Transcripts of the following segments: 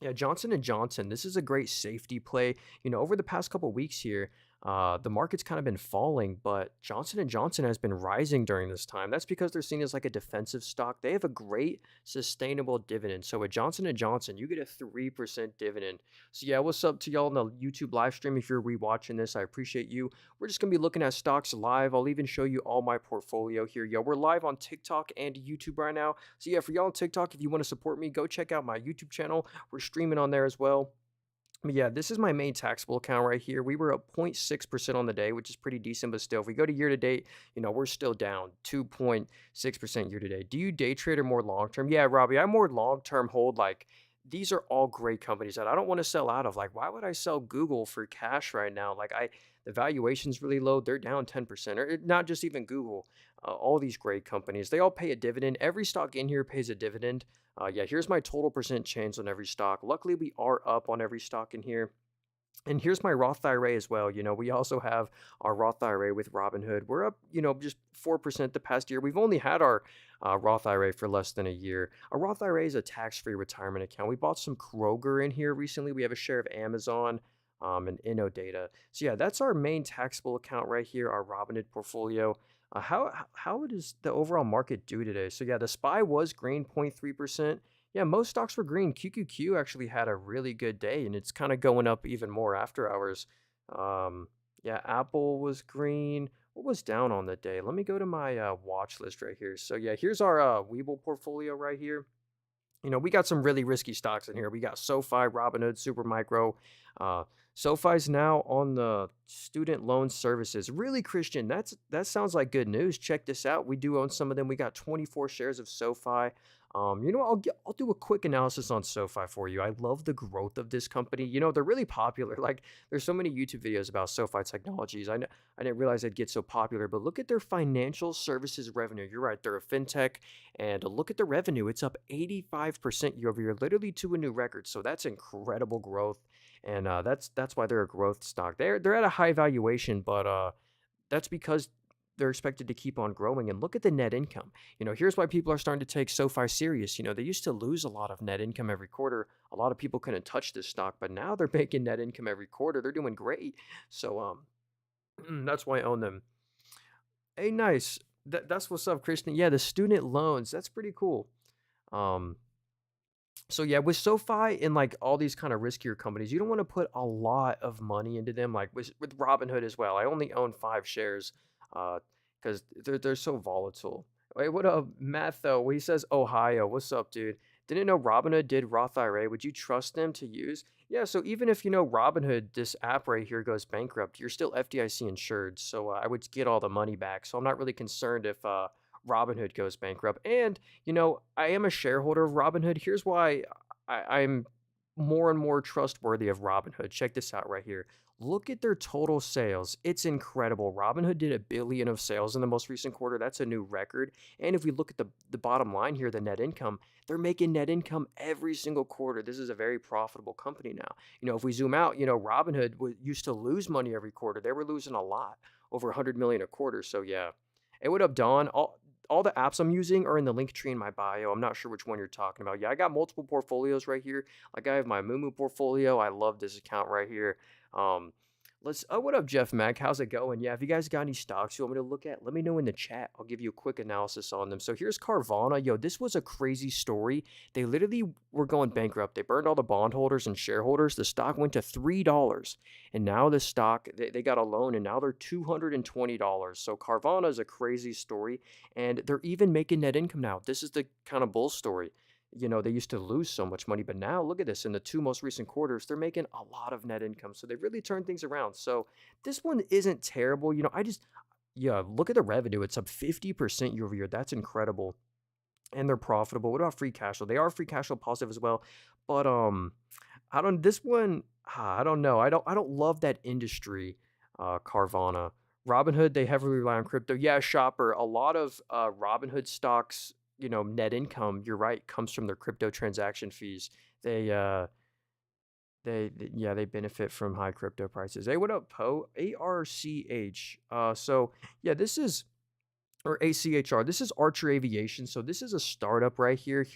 Yeah, Johnson and Johnson. This is a great safety play. Over the past couple weeks here, the market's kind of been falling, but Johnson and Johnson has been rising during this time. That's because they're seen as like a defensive stock. They have a great sustainable dividend. So at Johnson and Johnson, you get a 3% dividend. So yeah, what's up to y'all in the YouTube live stream? If you're rewatching this, I appreciate you. We're just gonna be looking at stocks live. I'll even show you all my portfolio here. Yo, we're live on TikTok and YouTube right now. So yeah, for y'all on TikTok, if you want to support me, go check out my YouTube channel. We're streaming on there as well. But yeah, this is my main taxable account right here. We were up 0.6% on the day, which is pretty decent, but still, if we go to year to date, we're still down 2.6% year to date. Do you day trade or more long term? Yeah, Robbie, I'm more long term hold. Like, these are all great companies that I don't want to sell out of. Like, why would I sell Google for cash right now? The valuation's really low. They're down 10%, or not just even Google. All these great companies, they all pay a dividend. Every stock in here pays a dividend. Yeah, here's my total percent change on every stock. Luckily, we are up on every stock in here. And here's my Roth IRA as well. We also have our Roth IRA with Robinhood. We're up, just 4% the past year. We've only had our Roth IRA for less than a year. A Roth IRA is a tax-free retirement account. We bought some Kroger in here recently. We have a share of Amazon and Innodata. So yeah, that's our main taxable account right here, our Robinhood portfolio. How does the overall market do today? So yeah, the SPY was green 0.3%. Yeah, most stocks were green. QQQ actually had a really good day, and it's kind of going up even more after hours. Um, yeah, Apple was green. What was down on the day? Let me go to my watch list right here. So yeah, here's our Webull portfolio right here. We got some really risky stocks in here. We got SoFi, Robinhood, Supermicro. Uh, SoFi's now on the student loan services. Really, Christian, that sounds like good news. Check this out. We do own some of them. We got 24 shares of SoFi. I'll do a quick analysis on SoFi for you. I love the growth of this company. They're really popular. Like, there's so many YouTube videos about SoFi Technologies. I didn't realize they'd get so popular, but look at their financial services revenue. You're right, they're a fintech, and look at the revenue. It's up 85% year over year, literally to a new record. So that's incredible growth, and that's why they're a growth stock. They're at a high valuation, but that's because they're expected to keep on growing. And look at the net income. Here's why people are starting to take SoFi serious. They used to lose a lot of net income every quarter. A lot of people couldn't touch this stock, but now they're making net income every quarter. They're doing great. So that's why I own them. Hey, nice. That's what's up, Christian. Yeah, the student loans. That's pretty cool. Um, so yeah, with SoFi and like all these kind of riskier companies, you don't want to put a lot of money into them. Like with Robinhood as well. I only own 5 shares, because they're so volatile. Wait, what up, Matt? Though he says Ohio. What's up, dude? Didn't know Robinhood did Roth IRA. Would you trust them to use? Yeah. So even if Robinhood, this app right here goes bankrupt, you're still FDIC insured. So I would get all the money back. So I'm not really concerned if Robinhood goes bankrupt. And I am a shareholder of Robinhood. Here's why I'm more and more trustworthy of Robinhood. Check this out right here. Look at their total sales. It's incredible. Robinhood did $1 billion of sales in the most recent quarter. That's a new record. And if we look at the bottom line here, the net income, they're making net income every single quarter. This is a very profitable company now. If we zoom out, Robinhood used to lose money every quarter. They were losing a lot, over 100 million a quarter. So yeah. Hey, what up, Don? All the apps I'm using are in the link tree in my bio. I'm not sure which one you're talking about. Yeah, I got multiple portfolios right here. Like, I have my Moomoo portfolio. I love this account right here. Um, what up, Jeff Mack? How's it going? Yeah, if you guys got any stocks you want me to look at, let me know in the chat. I'll give you a quick analysis on them. So here's Carvana. Yo, this was a crazy story. They literally were going bankrupt. They burned all the bondholders and shareholders. The stock went to $3. And now the stock, they got a loan, and now they're $220. So Carvana is a crazy story. And they're even making net income now. This is the kind of bull story. They used to lose so much money, but now look at this. In the 2 most recent quarters, they're making a lot of net income. So they really turned things around. So this one isn't terrible. Yeah, look at the revenue. It's up 50% year over year. That's incredible. And they're profitable. What about free cash flow? They are free cash flow positive as well. But this one, I don't know. I don't love that industry, Carvana. Robinhood, they heavily rely on crypto. Yeah, Shopper, a lot of Robinhood stocks, net income, you're right, comes from their crypto transaction fees. They yeah, they benefit from high crypto prices. Hey, what up, Poe? ARCH. So yeah, this is or ACHR. This is Archer Aviation. So this is a startup right here.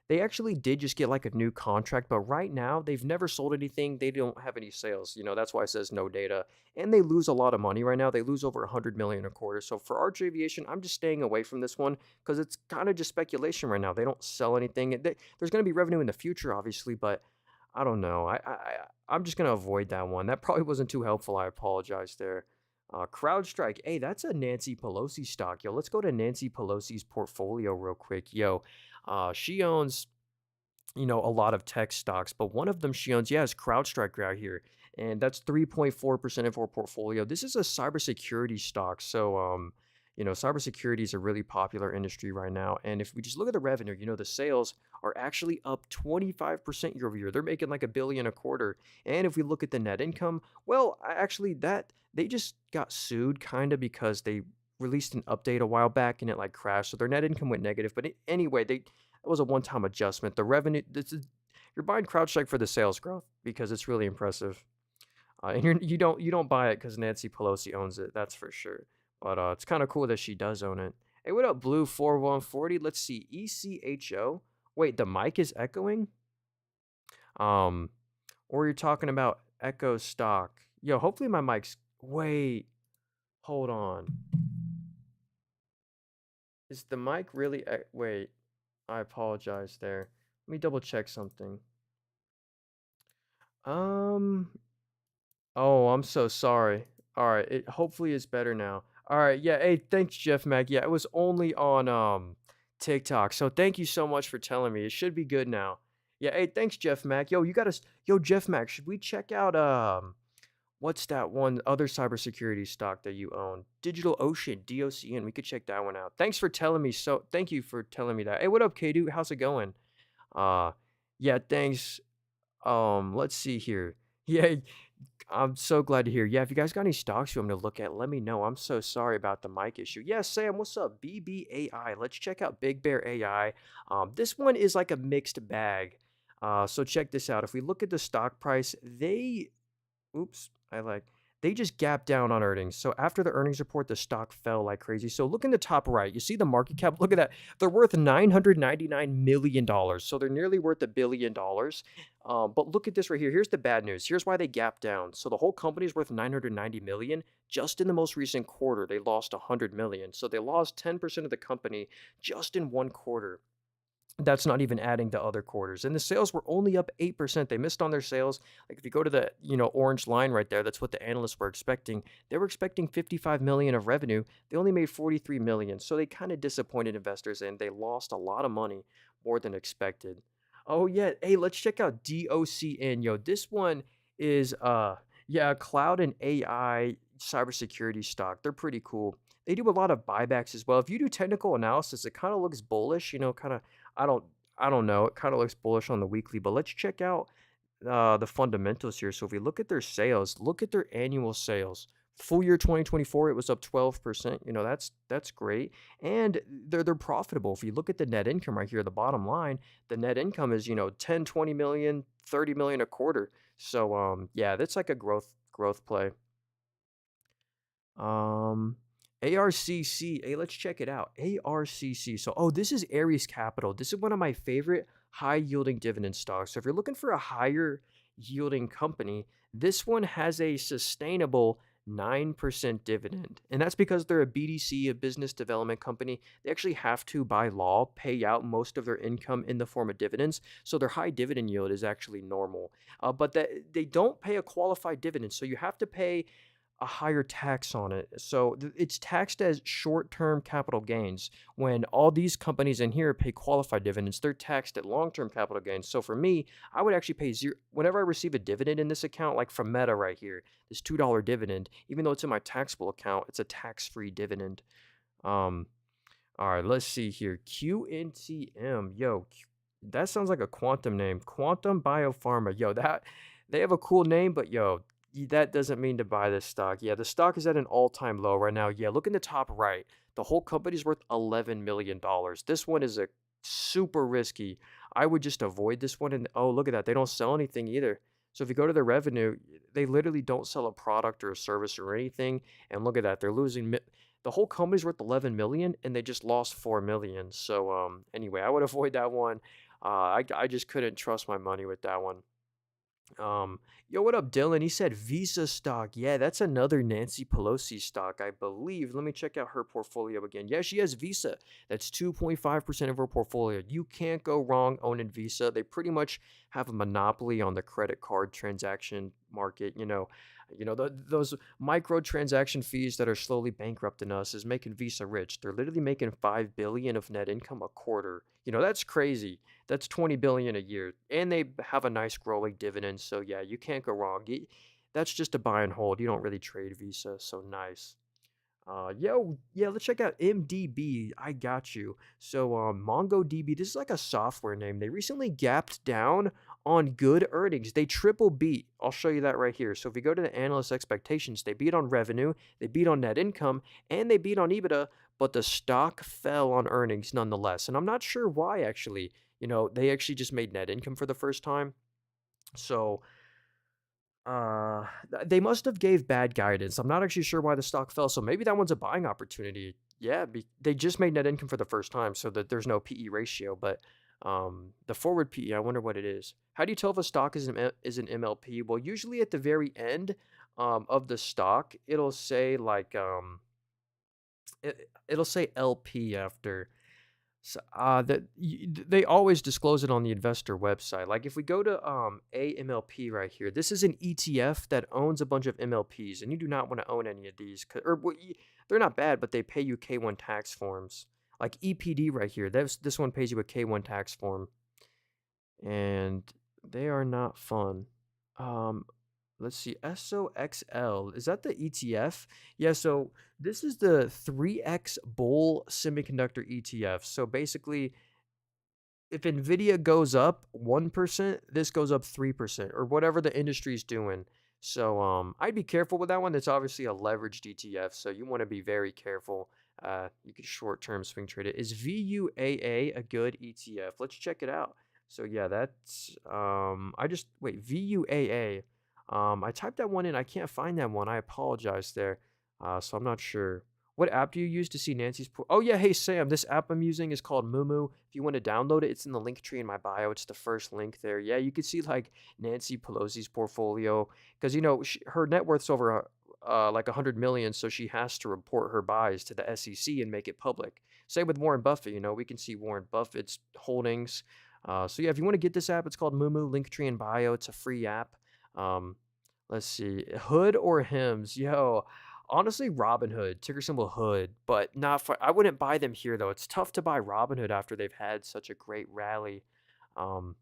They actually did just get like a new contract, but right now they've never sold anything. They don't have any sales. That's why it says no data. And they lose a lot of money right now. They lose over 100 million a quarter. So for Arch Aviation, I'm just staying away from this one because it's kind of just speculation right now. They don't sell anything. There's going to be revenue in the future, obviously, but I don't know. I'm just going to avoid that one. That probably wasn't too helpful. I apologize there. CrowdStrike. Hey, that's a Nancy Pelosi stock. Yo, let's go to Nancy Pelosi's portfolio real quick. Yo, she owns a lot of tech stocks, but one of them she owns, yeah, is CrowdStrike right here. And that's 3.4% of her portfolio. This is a cybersecurity stock. So, cybersecurity is a really popular industry right now. And if we just look at the revenue, the sales are actually up 25% year over year. They're making like a billion a quarter. And if we look at the net income, well, actually, that they just got sued kind of because they released an update a while back and it like crashed. So their net income went negative. But anyway, it was a one-time adjustment. The revenue, you're buying CrowdStrike for the sales growth because it's really impressive. And you don't buy it because Nancy Pelosi owns it. That's for sure. But it's kind of cool that she does own it. Hey, what up, Blue 4140? Let's see, ECHO. Wait, the mic is echoing. Um, or you're talking about Echo stock. Yo, hopefully my mic's. Wait, hold on. Is the mic really? Wait, I apologize there. Let me double check something. Um, oh, I'm so sorry. All right, it hopefully is better now. All right, yeah. Hey, thanks, Jeff Mack. Yeah, it was only on TikTok. So thank you so much for telling me. It should be good now. Yeah, hey, thanks, Jeff Mack. Yo, yo, Jeff Mack, should we check out what's that one other cybersecurity stock that you own? DigitalOcean, DOCN. We could check that one out. Thanks for telling me. Thank you for telling me that. Hey, what up, K-Dude? How's it going? Uh yeah, thanks. Let's see here. Yeah, I'm so glad to hear. Yeah, if you guys got any stocks you want me to look at, let me know. I'm so sorry about the mic issue. Yeah, Sam, what's up? BBAI. Let's check out Big Bear AI. This one is like a mixed bag. So check this out. If we look at the stock price, oops, they just gapped down on earnings. So after the earnings report, the stock fell like crazy. So look in the top right, you see the market cap. Look at that. They're worth $999 million. So they're nearly worth $1 billion. But look at this right here. Here's the bad news. Here's why they gapped down. So the whole company is worth 990 million. Just in the most recent quarter, they lost 100 million. So they lost 10% of the company just in one quarter. That's not even adding the other quarters. And the sales were only up 8%. They missed on their sales. Like if you go to the, orange line right there, that's what the analysts were expecting. They were expecting 55 million of revenue. They only made 43 million. So they kind of disappointed investors and they lost a lot of money, more than expected. Oh yeah, hey, let's check out DOCN. Yo, this one is yeah, cloud and AI cybersecurity stock. They're pretty cool. They do a lot of buybacks as well. If you do technical analysis, it kind of looks bullish, kind of I don't I don't know. It kind of looks bullish on the weekly, but let's check out the fundamentals here. So if we look at their sales, look at their annual sales. Full year 2024, it was up 12%. That's great. And they're profitable. If you look at the net income right here, the bottom line, the net income is, 10, 20 million, 30 million a quarter. So yeah, that's like a growth play. Um, ARCC. Hey, let's check it out. ARCC. So, oh, this is Ares Capital. This is one of my favorite high yielding dividend stocks. So, if you're looking for a higher yielding company, this one has a sustainable 9% dividend. And that's because they're a BDC, a business development company. They actually have to, by law, pay out most of their income in the form of dividends. So, their high dividend yield is actually normal. But they don't pay a qualified dividend. So, you have to pay a higher tax on it. So it's taxed as short-term capital gains. When all these companies in here pay qualified dividends, they're taxed at long-term capital gains. So for me, I would actually pay zero whenever I receive a dividend in this account, like from Meta right here, this $2 dividend, even though it's in my taxable account, it's a tax-free dividend. Um, all right, let's see here. QNTM. Yo, that sounds like a quantum name. Quantum Biopharma. Yo, that they have a cool name, but yo, that doesn't mean to buy this stock. Yeah, the stock is at an all-time low right now. Yeah, look in the top right. The whole company's worth $11 million. This one is a super risky. I would just avoid this one. And oh, look at that. They don't sell anything either. So if you go to the revenue, they literally don't sell a product or a service or anything. And look at that. They're losing the whole company's worth 11 million and they just lost 4 million. So anyway, I would avoid that one. I just couldn't trust my money with that one. Um, Yo, what up, Dylan? He said Visa stock. Yeah, that's another Nancy Pelosi stock, I believe. Let me check out her portfolio again. Yeah, she has Visa. That's 2.5% of her portfolio. You can't go wrong owning Visa. They pretty much have a monopoly on the credit card transaction market. Those microtransaction fees that are slowly bankrupting us is making Visa rich. They're literally making 5 billion of net income a quarter. That's crazy. That's 20 billion a year, and they have a nice growing dividend. So yeah, you can't go wrong. That's just a buy and hold. You don't really trade Visa, so nice. Yeah, let's check out MDB. I got you. So, MongoDB, this is like a software name. They recently gapped down on good earnings. They triple beat. I'll show you that right here. So, if you go to the analyst expectations, they beat on revenue, they beat on net income, and they beat on EBITDA, but the stock fell on earnings nonetheless. And I'm not sure why, actually. They actually just made net income for the first time. So, they must have gave bad guidance. I'm not actually sure why the stock fell, so maybe that one's a buying opportunity. Yeah, they just made net income for the first time, so that there's no PE ratio, but the forward PE, I wonder what it is. How do you tell if a stock is an MLP? Well, usually at the very end of the stock, it'll say like it'll say LP after. So, they always disclose it on the investor website. Like if we go to AMLP right here, this is an ETF that owns a bunch of MLPs, and you do not want to own any of these. They're not bad, but they pay you K1 tax forms. Like EPD right here, this one pays you a K1 tax form, and they are not fun. Um, let's see, SOXL, is that the ETF? Yeah, so this is the 3X Bull Semiconductor ETF. So basically, if Nvidia goes up 1%, this goes up 3% or whatever the industry's doing. So I'd be careful with that one. It's obviously a leveraged ETF, so you want to be very careful. You could short-term swing trade it. Is VUAA a good ETF? Let's check it out. So yeah, that's I just wait, VUAA. I typed that one in. I can't find that one. I apologize there. So I'm not sure. What app do you use to see Nancy's Oh yeah, hey Sam, this app I'm using is called Mumu. If you want to download it, it's in the link tree in my bio. It's the first link there. Yeah, you can see like Nancy Pelosi's portfolio because her net worth's over like 100 million, so she has to report her buys to the SEC and make it public. Same with Warren Buffett. We can see Warren Buffett's holdings. So yeah, if you want to get this app, it's called Mumu. Link tree in bio. It's a free app. Um, let's see, Hood or Hims, yo. Honestly, Robinhood, ticker symbol Hood, but not for. I wouldn't buy them here though. It's tough to buy Robinhood after they've had such a great rally. Um,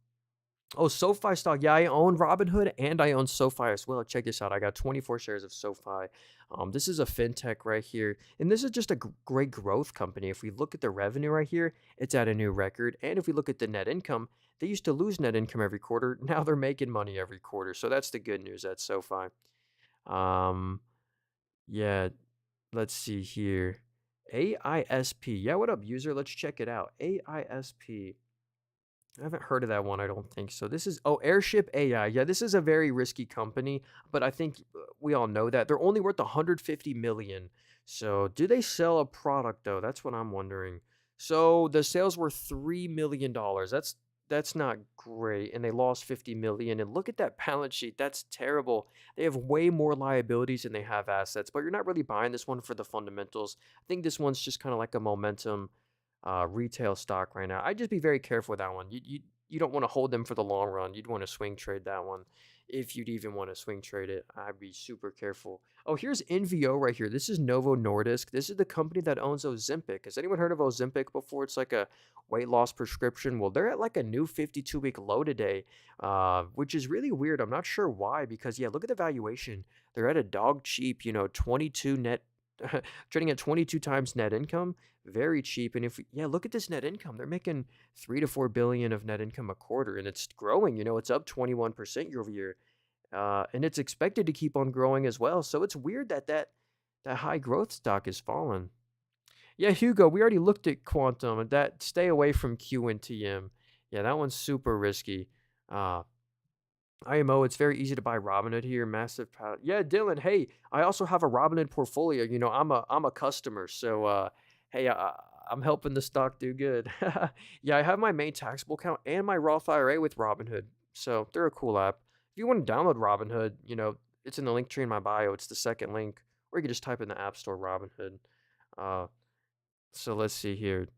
oh, SoFi stock. Yeah, I own Robinhood and I own SoFi as well. Check this out. I got 24 shares of SoFi. This is a fintech right here, and this is just a great growth company. If we look at the revenue right here, it's at a new record, and if we look at the net income, they used to lose net income every quarter. Now they're making money every quarter. So that's the good news at SoFi. Um, yeah, let's see here. AISP. Yeah, what up, user? Let's check it out. AISP. I haven't heard of that one, I don't think so. This is, oh, Airship AI. Yeah, this is a very risky company, but I think we all know that. They're only worth 150 million. So, do they sell a product though? That's what I'm wondering. So, the sales were $3 million. That's not great, and they lost 50 million. And look at that balance sheet. That's terrible. They have way more liabilities than they have assets, but you're not really buying this one for the fundamentals. I think this one's just kind of like a momentum retail stock right now. I'd just be very careful with that one. You don't want to hold them for the long run. You'd want to swing trade that one if you'd even want to swing trade it. I'd be super careful. Oh, here's NVO right here. This is Novo Nordisk. This is the company that owns Ozempic. Has anyone heard of Ozempic before? It's like a weight loss prescription. Well, they're at like a new 52-week low today, which is really weird. I'm not sure why because, yeah, look at the valuation. They're at a dog cheap, 22 net trading at 22 times net income, very cheap. And yeah, look at this net income. They're making 3 to 4 billion of net income a quarter, and it's growing. It's up 21% year over year, and it's expected to keep on growing as well. So it's weird that high growth stock is falling. Yeah, Hugo, we already looked at quantum. And that stay away from QNTM. Yeah, that one's super risky. Uh, IMO, it's very easy to buy Robinhood here. Massive power. Yeah, Dylan. Hey, I also have a Robinhood portfolio. I'm a customer. So, hey, I'm helping the stock do good. Yeah, I have my main taxable account and my Roth IRA with Robinhood, so they're a cool app. If you want to download Robinhood, it's in the link tree in my bio. It's the second link, or you can just type in the App Store Robinhood. Uh, so let's see here.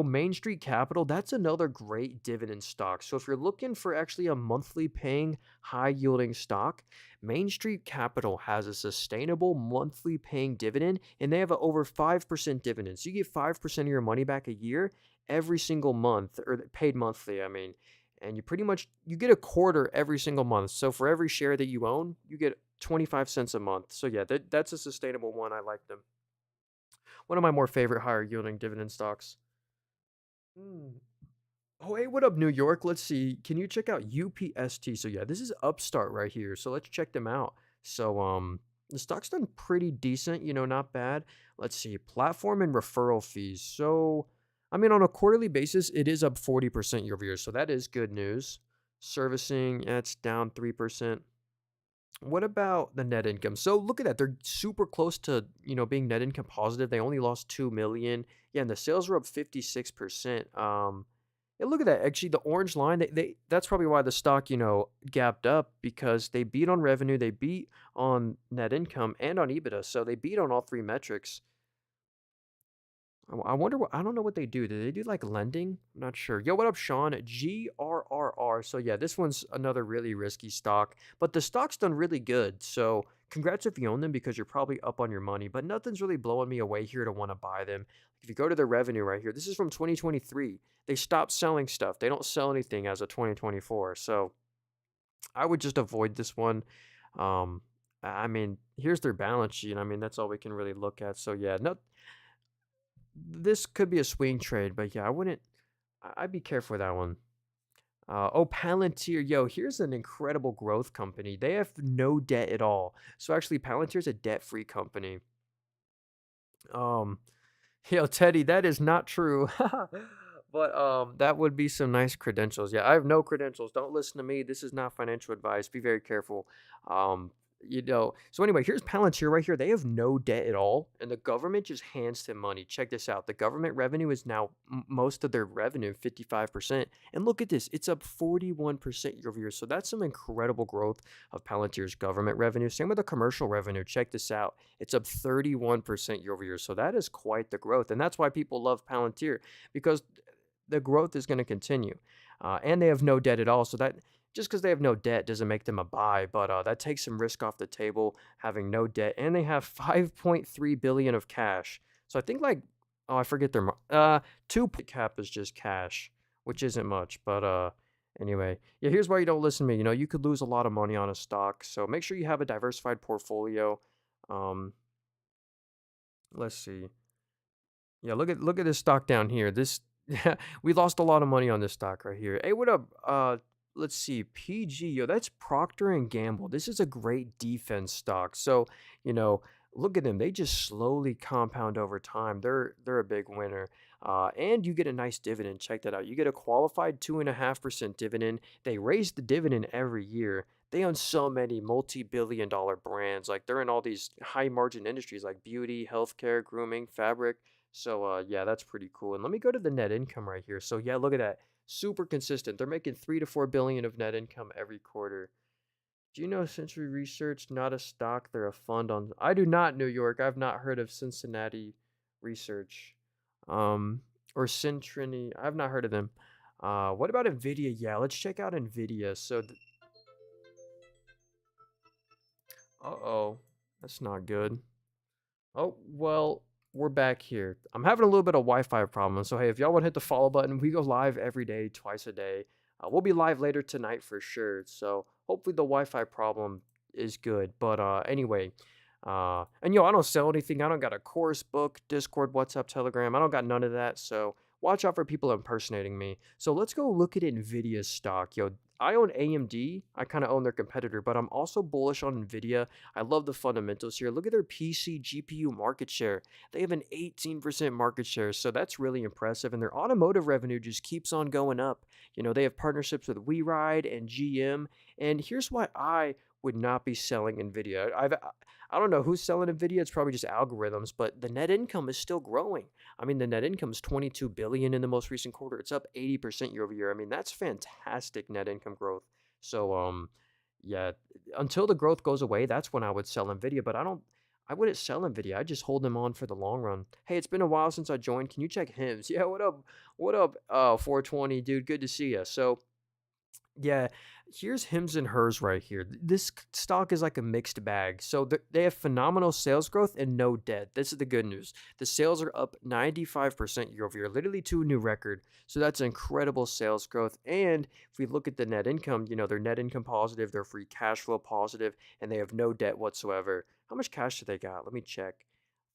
Main Street Capital, that's another great dividend stock. So if you're looking for actually a monthly paying, high yielding stock, Main Street Capital has a sustainable monthly paying dividend, and they have a over 5% dividend. So you get 5% of your money back a year every single month, or paid monthly, I mean. And you get a quarter every single month. So for every share that you own, you get 25 cents a month. So yeah, that's a sustainable one. I like them. One of my more favorite higher yielding dividend stocks. Mm. Oh, hey, what up, New York? Let's see. Can you check out UPST? So yeah, this is Upstart right here. So let's check them out. So the stock's done pretty decent, not bad. Let's see. Platform and referral fees. So I mean, on a quarterly basis, it is up 40% year over year. So that is good news. Servicing, yeah, it's down 3%. What about the net income? So look at that. They're super close to, being net income positive. They only lost 2 million. Yeah, and the sales were up 56%. Yeah, look at that. Actually, the orange line, that's probably why the stock, gapped up because they beat on revenue, they beat on net income and on EBITDA. So they beat on all three metrics. I wonder what I don't know what they do. Do they do like lending? I'm not sure. Yo, what up, Sean? GRRR. So yeah, this one's another really risky stock, but the stock's done really good. So congrats if you own them because you're probably up on your money, but nothing's really blowing me away here to want to buy them. If you go to the revenue right here, this is from 2023. They stopped selling stuff. They don't sell anything as of 2024. So I would just avoid this one. Um, I mean, here's their balance sheet. I mean, that's all we can really look at. So yeah, no, this could be a swing trade, but yeah, I wouldn't. I'd be careful with that one. Palantir. Yo, here's an incredible growth company. They have no debt at all. So actually, Palantir's a debt-free company. Um, Yo, Teddy, that is not true. But that would be some nice credentials. Yeah, I have no credentials. Don't listen to me. This is not financial advice. Be very careful. Um, So anyway, here's Palantir right here. They have no debt at all, and the government just hands them money. Check this out. The government revenue is now most of their revenue, 55%. And look at this. It's up 41% year over year. So that's some incredible growth of Palantir's government revenue. Same with the commercial revenue. Check this out. It's up 31% year over year. So that is quite the growth. And that's why people love Palantir because the growth is going to continue. And they have no debt at all. So that just because they have no debt doesn't make them a buy, but that takes some risk off the table having no debt. And they have 5.3 billion of cash. So I think like I forget their two cap is just cash, which isn't much. But anyway, yeah, here's why you don't listen to me. You could lose a lot of money on a stock. So make sure you have a diversified portfolio. Um, let's see. Yeah, look at this stock down here. This we lost a lot of money on this stock right here. Hey, what up? Let's see. PG, yo, that's Procter and Gamble. This is a great defense stock. So, you know, look at them. They just slowly compound over time. They're a big winner. And you get a nice dividend. Check that out. You get a qualified 2.5% dividend. They raise the dividend every year. They own so many multi-billion-dollar brands. Like they're in all these high margin industries like beauty, healthcare, grooming, fabric. So yeah, that's pretty cool. And let me go to the net income right here. So yeah, look at that. Super consistent. They're making 3 to 4 billion of net income every quarter. Do you know Century Research? Not a stock, they're a fund on. I do not, New York. I've not heard of Cincinnati Research. Or Centrini. I've not heard of them. What about Nvidia? Yeah, let's check out Nvidia. So, uh-oh, that's not good. Oh, well, we're back here. I'm having a little bit of Wi-Fi problem. So, hey, if y'all want to hit the follow button, we go live every day, twice a day. We'll be live later tonight for sure. So, hopefully the Wi-Fi problem is good. But anyway, and I don't sell anything. I don't got a course book, Discord, WhatsApp, Telegram. I don't got none of that. So, watch out for people impersonating me. So, let's go look at Nvidia's stock. Yo, I own AMD. I kind of own their competitor, but I'm also bullish on Nvidia. I love the fundamentals here. Look at their PC GPU market share. They have an 18% market share, so that's really impressive. And their automotive revenue just keeps on going up. They have partnerships with WeRide and GM. And here's why I would not be selling Nvidia. I don't know who's selling Nvidia. It's probably just algorithms, but the net income is still growing. I mean, the net income is 22 billion in the most recent quarter. It's up 80% year over year. I mean, that's fantastic net income growth. So, yeah, until the growth goes away, that's when I would sell Nvidia. But I wouldn't sell Nvidia. I just hold them on for the long run. Hey, it's been a while since I joined. Can you check Hims? Yeah, what up? What up? 420, dude. Good to see you. So, yeah, here's Hims and Hers right here. This stock is like a mixed bag. So they have phenomenal sales growth and no debt. This is the good news. The sales are up 95% year over year, literally to a new record. So that's incredible sales growth. And if we look at the net income, they're net income positive, they're free cash flow positive, and they have no debt whatsoever. How much cash do they got? Let me check.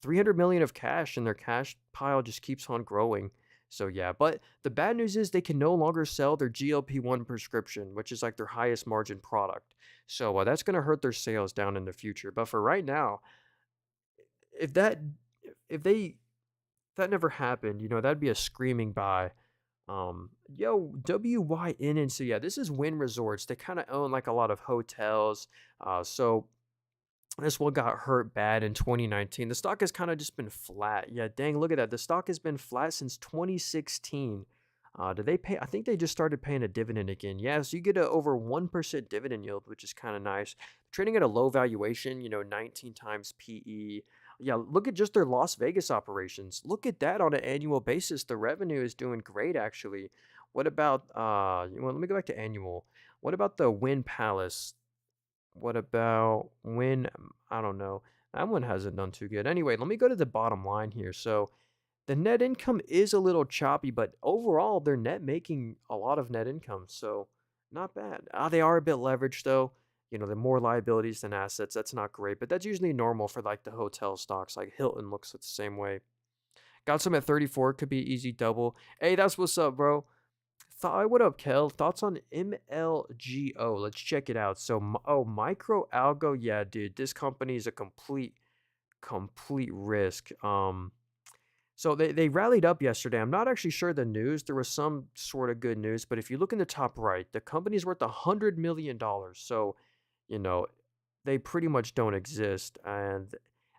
300 million of cash, and their cash pile just keeps on growing. So yeah, but the bad news is they can no longer sell their GLP-1 prescription, which is like their highest margin product. So that's going to hurt their sales down in the future. But for right now, if that if they if that never happened, that'd be a screaming buy. Yo, WYN, and so yeah, this is Wynn Resorts. They kind of own like a lot of hotels. So this one got hurt bad in 2019. The stock has kind of just been flat. Yeah, dang, look at that. The stock has been flat since 2016. Do they pay? I think they just started paying a dividend again. Yeah, so you get a over 1% dividend yield, which is kind of nice. Trading at a low valuation, 19 times PE. Yeah, look at just their Las Vegas operations. Look at that on an annual basis. The revenue is doing great, actually. What about, let me go back to annual. What about the Wynn Palace? What about when I don't know. That one hasn't done too good. Anyway, let me go to the bottom line here. So the net income is a little choppy, but overall they're net making a lot of net income. So not bad. They are a bit leveraged though. They're more liabilities than assets. That's not great, but that's usually normal for like the hotel stocks. Like Hilton looks the same way. Got some at 34, could be easy double. Hey, that's what's up, bro. What up, Kel? Thoughts on MLGO? Let's check it out. So, Micro Algo, yeah, dude, this company is a complete risk. So they rallied up yesterday. I'm not actually sure the news. There was some sort of good news, but if you look in the top right, the company's worth $100 million. So, you know, they pretty much don't exist, and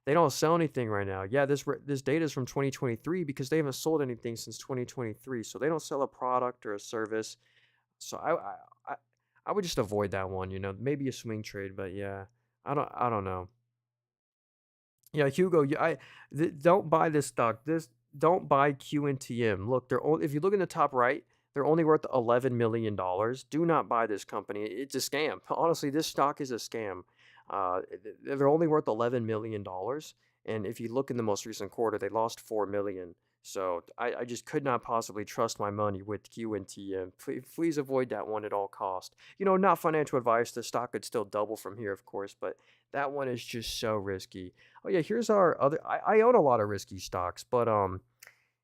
they don't sell anything right now. Yeah, this data is from 2023 because they haven't sold anything since 2023. So they don't sell a product or a service. So I I would just avoid that one. Maybe a swing trade, but yeah, I don't know. Yeah, Hugo, don't buy this stock. Don't buy QNTM. Look, if you look in the top right, they're only worth $11 million. Do not buy this company. It's a scam. Honestly, this stock is a scam. They're only worth $11 million, and if you look in the most recent quarter, they lost 4 million. So I just could not possibly trust my money with QNTM. Please avoid that one at all cost. Not financial advice. The stock could still double from here, of course, but that one is just so risky. Oh yeah, here's our other. I own a lot of risky stocks, but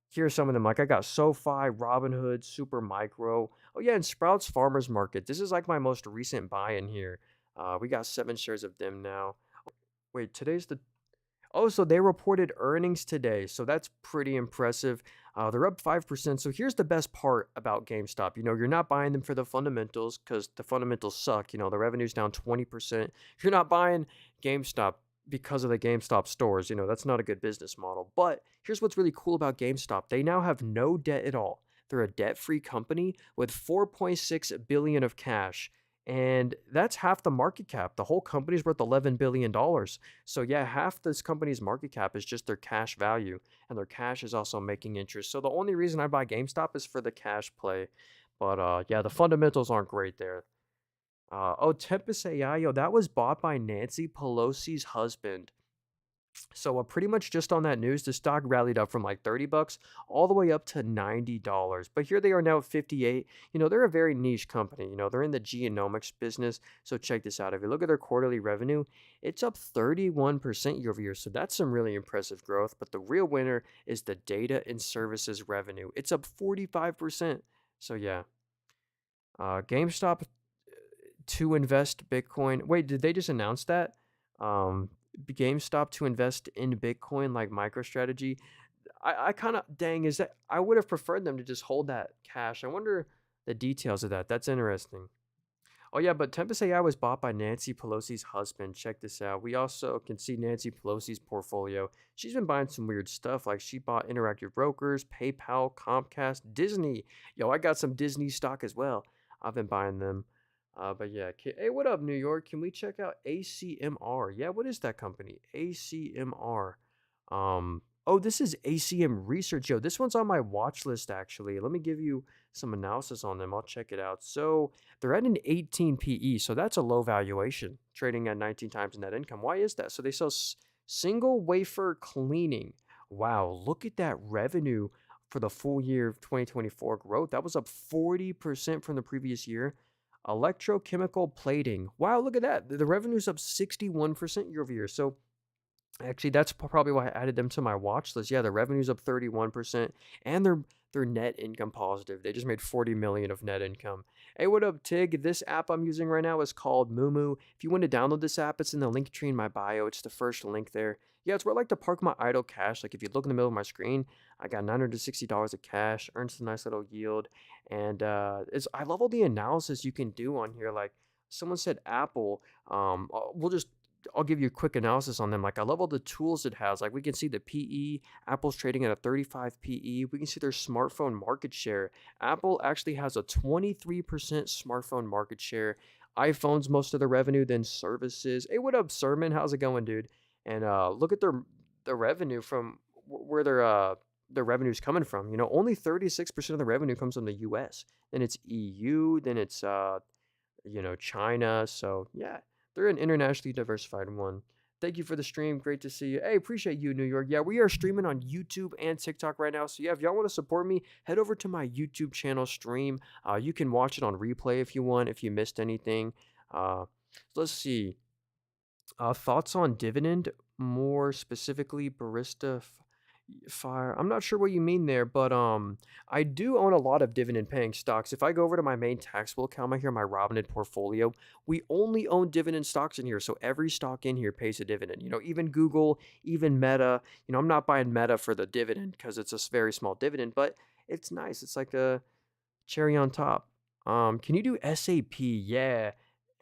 here's some of them. Like I got SoFi, Robinhood, Super Micro. Oh yeah, and Sprouts Farmers Market. This is like my most recent buy in here. We got 7 shares of them now. Wait, today's the Oh, so they reported earnings today. So that's pretty impressive. They're up 5%. So here's the best part about GameStop. You're not buying them for the fundamentals because the fundamentals suck. The revenue's down 20%. You're not buying GameStop because of the GameStop stores. That's not a good business model. But here's what's really cool about GameStop. They now have no debt at all. They're a debt-free company with 4.6 billion of cash. And that's half the market cap. The whole company's worth $11 billion. So yeah, half this company's market cap is just their cash value, and their cash is also making interest. So the only reason I buy GameStop is for the cash play. But yeah, the fundamentals aren't great there. Tempest AI, yo, that was bought by Nancy Pelosi's husband. So pretty much just on that news, the stock rallied up from like $30 all the way up to $90. But here they are now at 58. They're a very niche company. They're in the genomics business. So check this out. If you look at their quarterly revenue, it's up 31% year over year. So that's some really impressive growth. But the real winner is the data and services revenue. It's up 45%. So yeah, GameStop to invest Bitcoin. Wait, did they just announce that? Um, GameStop to invest in Bitcoin like MicroStrategy. I kind of, dang, is that, I would have preferred them to just hold that cash. I wonder the details of that. That's interesting. Oh yeah, but Tempest AI was bought by Nancy Pelosi's husband. Check this out. We also can see Nancy Pelosi's portfolio. She's been buying some weird stuff. Like she bought Interactive Brokers, PayPal, Comcast, Disney. Yo, I got some Disney stock as well. I've been buying them. But yeah, hey, what up, New York? Can we check out ACMR? Yeah, what is that company? ACMR. Oh, this is ACM Research. Yo, this one's on my watch list actually. Let me give you some analysis on them. I'll check it out. So they're at an 18 PE, so that's a low valuation, trading at 19 times net income. Why is that? So they sell single wafer cleaning. Wow, look at that revenue for the full year of 2024 growth. That was up 40% from the previous year. Electrochemical plating. Wow, look at that. The revenue's up 61% year over year. So actually, that's probably why I added them to my watch list. Yeah, their revenue's up 31%, and their net income positive. They just made 40 million of net income. Hey, what up, Tig? This app I'm using right now is called Mumu. If you want to download this app, it's in the link tree in my bio. It's the first link there. Yeah, it's where I like to park my idle cash. Like if you look in the middle of my screen, I got $960 of cash, earns a nice little yield, and it's I love all the analysis you can do on here. Like someone said, Apple. We'll just I'll give you a quick analysis on them. Like I love all the tools it has. Like we can see the PE. Apple's trading at a 35 PE. We can see their smartphone market share. Apple actually has a 23% smartphone market share. iPhone's most of the revenue, then services. Hey, what up, Sermon? How's it going, dude? And look at their revenue from where their revenue's coming from. You know, only 36% of the revenue comes from the US. Then it's EU, then it's China. So yeah, they're an internationally diversified one. Thank you for the stream. Great to see you. Hey, appreciate you, New York. Yeah, we are streaming on YouTube and TikTok right now. So yeah, if y'all want to support me, head over to my YouTube channel stream. You can watch it on replay if you want, if you missed anything. Uh, let's see. Thoughts on dividend, more specifically barista fire. I'm not sure what you mean there, but I do own a lot of dividend paying stocks. If I go over to my main taxable account, here, my Robinhood portfolio, we only own dividend stocks in here. So every stock in here pays a dividend. You know, even Google, even Meta. You know, I'm not buying Meta for the dividend because it's a very small dividend, but it's nice. It's like a cherry on top. Can you do SAP? Yeah.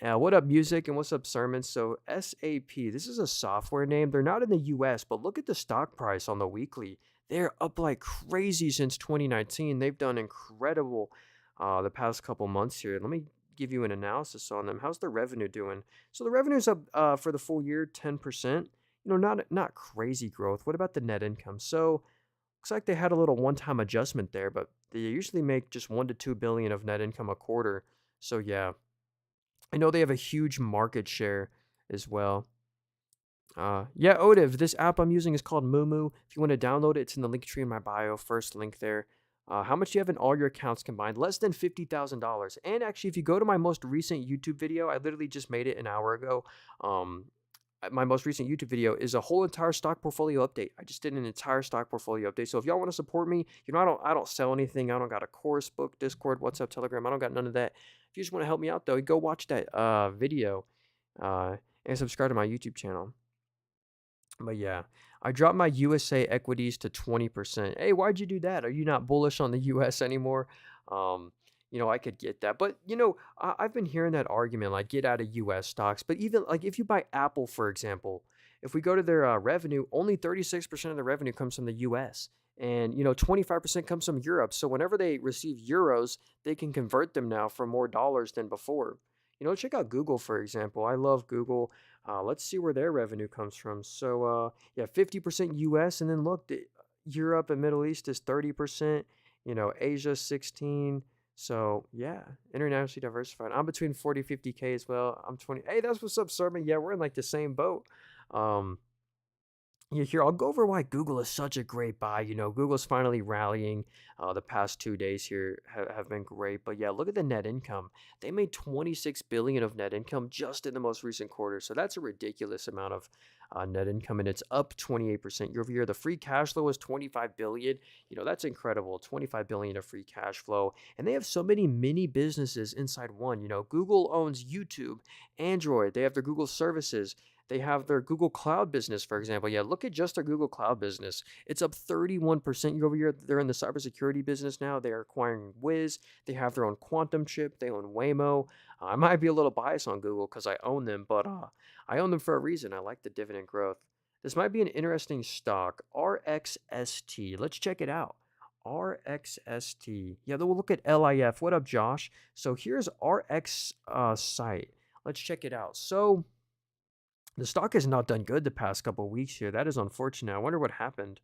What up, music, and what's up, sermons? So SAP, this is a software name. They're not in the US, but look at the stock price on the weekly. They're up like crazy since 2019. They've done incredible the past couple months here. Let me give you an analysis on them. How's their revenue doing? So the revenue's up for the full year 10%. You know, not crazy growth. What about the net income? So looks like they had a little one-time adjustment there, but they usually make just 1 to 2 billion of net income a quarter. So yeah, I know they have a huge market share as well. Yeah, Odiv, this app I'm using is called Mumu. If you want to download it, it's in the link tree in my bio. First link there. How much do you have in all your accounts combined? Less than $50,000. And actually, if you go to my most recent YouTube video, I literally just made it an hour ago. My most recent YouTube video is a whole entire stock portfolio update. I just did an entire stock portfolio update. So if y'all want to support me, you know, I don't sell anything. I don't got a course book, Discord, WhatsApp, Telegram. I don't got none of that. If you just want to help me out though, go watch that video and subscribe to my YouTube channel. But yeah, I dropped my USA equities to 20%. Hey, why'd you do that? Are you not bullish on the US anymore? Um, I could get that. But, I've been hearing that argument, like get out of US stocks. But even like if you buy Apple, for example, if we go to their revenue, only 36% of the revenue comes from the US. And, 25% comes from Europe. So whenever they receive euros, they can convert them now for more dollars than before. Check out Google, for example. I love Google. Let's see where their revenue comes from. So, yeah, 50% US, and then look, Europe and Middle East is 30%. Asia 16. So, yeah, internationally diversified. I'm between 40, 50K as well. I'm 20. Hey, that's what's up, Sermon. Yeah, we're in like the same boat. Yeah, here, I'll go over why Google is such a great buy. Google's finally rallying. The past 2 days here have been great. But yeah, look at the net income. They made 26 billion of net income just in the most recent quarter. So that's a ridiculous amount of net income, and it's up 28% year over year. The free cash flow is 25 billion. That's incredible. 25 billion of free cash flow. And they have so many mini businesses inside one. Google owns YouTube, Android. They have their Google services. They have their Google Cloud business, for example. Yeah, look at just their Google Cloud business. It's up 31% year over year. They're in the cybersecurity business now. They're acquiring Wiz. They have their own quantum chip. They own Waymo. I might be a little biased on Google because I own them, but I own them for a reason. I like the dividend growth. This might be an interesting stock, RXST. Let's check it out. RXST. Yeah, then we'll look at LIF. What up, Josh? So here's RX site. Let's check it out. So the stock has not done good the past couple of weeks here. That is unfortunate. I wonder what happened.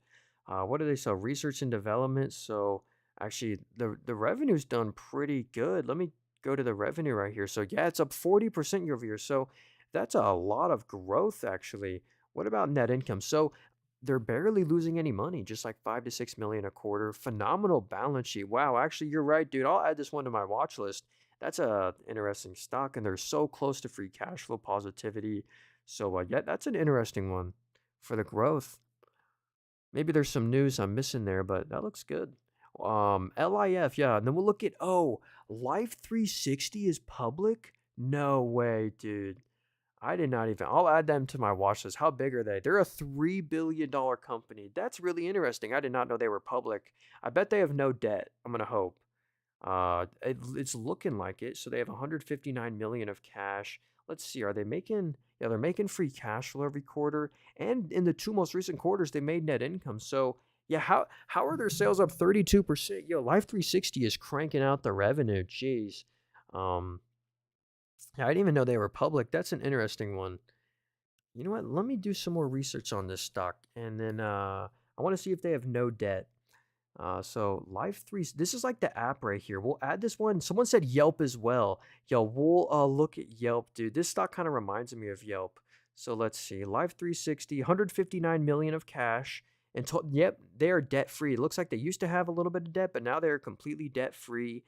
What do they sell? Research and development. So actually, the revenue's done pretty good. Let me go to the revenue right here. So yeah, it's up 40% year over year. So that's a lot of growth actually. What about net income? So they're barely losing any money, just like 5 to 6 million a quarter. Phenomenal balance sheet. Wow, actually, you're right, dude. I'll add this one to my watch list. That's a interesting stock, and they're so close to free cash flow positivity. So yeah, that's an interesting one for the growth. Maybe there's some news I'm missing there, but that looks good. LIF, yeah. And then we'll look at Life 360 is public? No way, dude. I did not even. I'll add them to my watch list. How big are they? They're a $3 billion company. That's really interesting. I did not know they were public. I bet they have no debt. I'm gonna hope. It's looking like it. So they have 159 million of cash. Let's see. Are they making? Yeah, they're making free cash flow every quarter, and in the two most recent quarters, they made net income. So yeah, how are their sales up 32%? Yo, Life 360 is cranking out the revenue. Jeez. Um, yeah, I didn't even know they were public. That's an interesting one. You know what? Let me do some more research on this stock, and then I want to see if they have no debt. So Life 3, this is like the app right here. We'll add this one. Someone said Yelp as well. Yo, we'll look at Yelp, dude. This stock kind of reminds me of Yelp. So let's see. Life 360, 159 million of cash. And yep, they are debt free. It looks like they used to have a little bit of debt, but now they're completely debt free.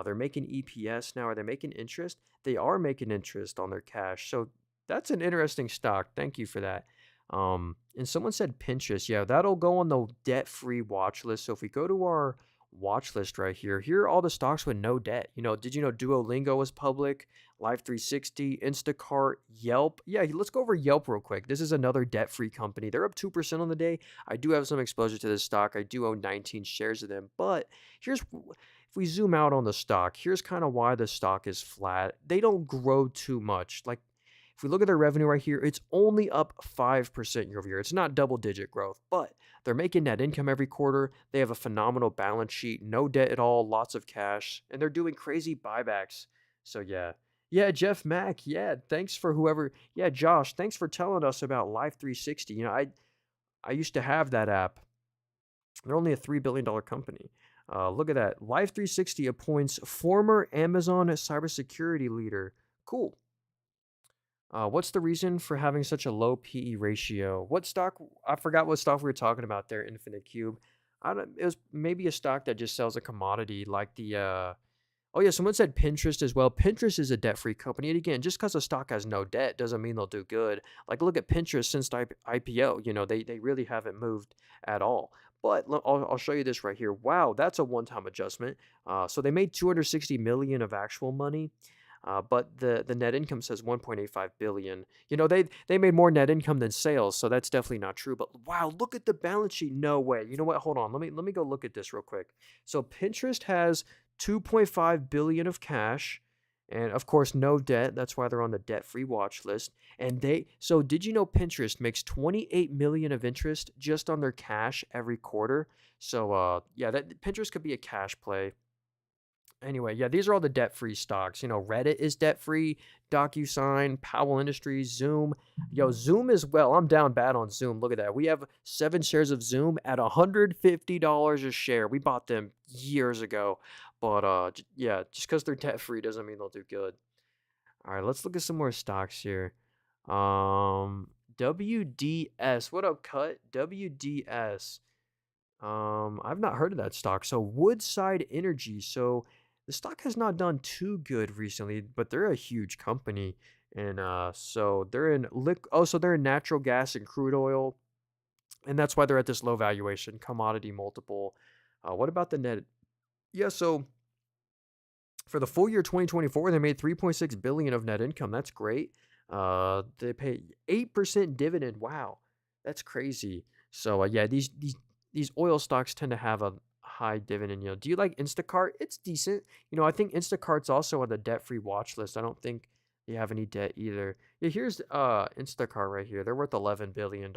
They're making EPS now. Are they making interest? They are making interest on their cash. So that's an interesting stock. Thank you for that. And someone said Pinterest. Yeah, that'll go on the debt-free watch list. So if we go to our watch list right here, here are all the stocks with no debt. Did you know Duolingo was public? Life 360, Instacart, Yelp. Yeah, let's go over Yelp real quick. This is another debt-free company. They're up 2% on the day. I do have some exposure to this stock. I do own 19 shares of them. But if we zoom out on the stock, here's kind of why the stock is flat. They don't grow too much. Like if we look at their revenue right here, it's only up 5% year over year. It's not double digit growth, but they're making net income every quarter. They have a phenomenal balance sheet, no debt at all, lots of cash, and they're doing crazy buybacks. So yeah. Yeah, Jeff Mack. Yeah, thanks for whoever. Yeah, Josh, thanks for telling us about Life 360. I used to have that app. They're only a $3 billion company. Look at that. Life 360 appoints former Amazon cybersecurity leader. Cool. What's the reason for having such a low PE ratio? What stock? I forgot what stock we were talking about there. Infinite Cube. I don't. It was maybe a stock that just sells a commodity like the. Oh yeah, someone said Pinterest as well. Pinterest is a debt-free company, and again, just because a stock has no debt doesn't mean they'll do good. Like look at Pinterest since the IPO. They really haven't moved at all. But I'll show you this right here. Wow, that's a one-time adjustment. So they made 260 million of actual money. But the net income says 1.85 billion. They made more net income than sales, so that's definitely not true. But wow, look at the balance sheet. No way. You know what? Hold on. Let me go look at this real quick. So Pinterest has 2.5 billion of cash, and of course no debt. That's why they're on the debt-free watch list. And so did you know Pinterest makes 28 million of interest just on their cash every quarter? So yeah, that Pinterest could be a cash play. Anyway, yeah, these are all the debt-free stocks. Reddit is debt-free, DocuSign, Powell Industries, Zoom. Yo, Zoom as well. I'm down bad on Zoom. Look at that. We have 7 shares of Zoom at $150 a share. We bought them years ago. But yeah, just because they're debt-free doesn't mean they'll do good. All right, let's look at some more stocks here. WDS. What up, Cut? WDS. I've not heard of that stock. So Woodside Energy. So the stock has not done too good recently, but they're a huge company. And so they're in so they're in natural gas and crude oil, and that's why they're at this low valuation, commodity multiple. What about the net? Yeah, so for the full year 2024, they made 3.6 billion of net income. That's great. They pay 8% dividend. Wow, that's crazy. So yeah, these oil stocks tend to have a high dividend yield. Do you like Instacart? It's decent. I think Instacart's also on the debt-free watch list. I don't think they have any debt either. Yeah, here's Instacart right here. They're worth $11 billion.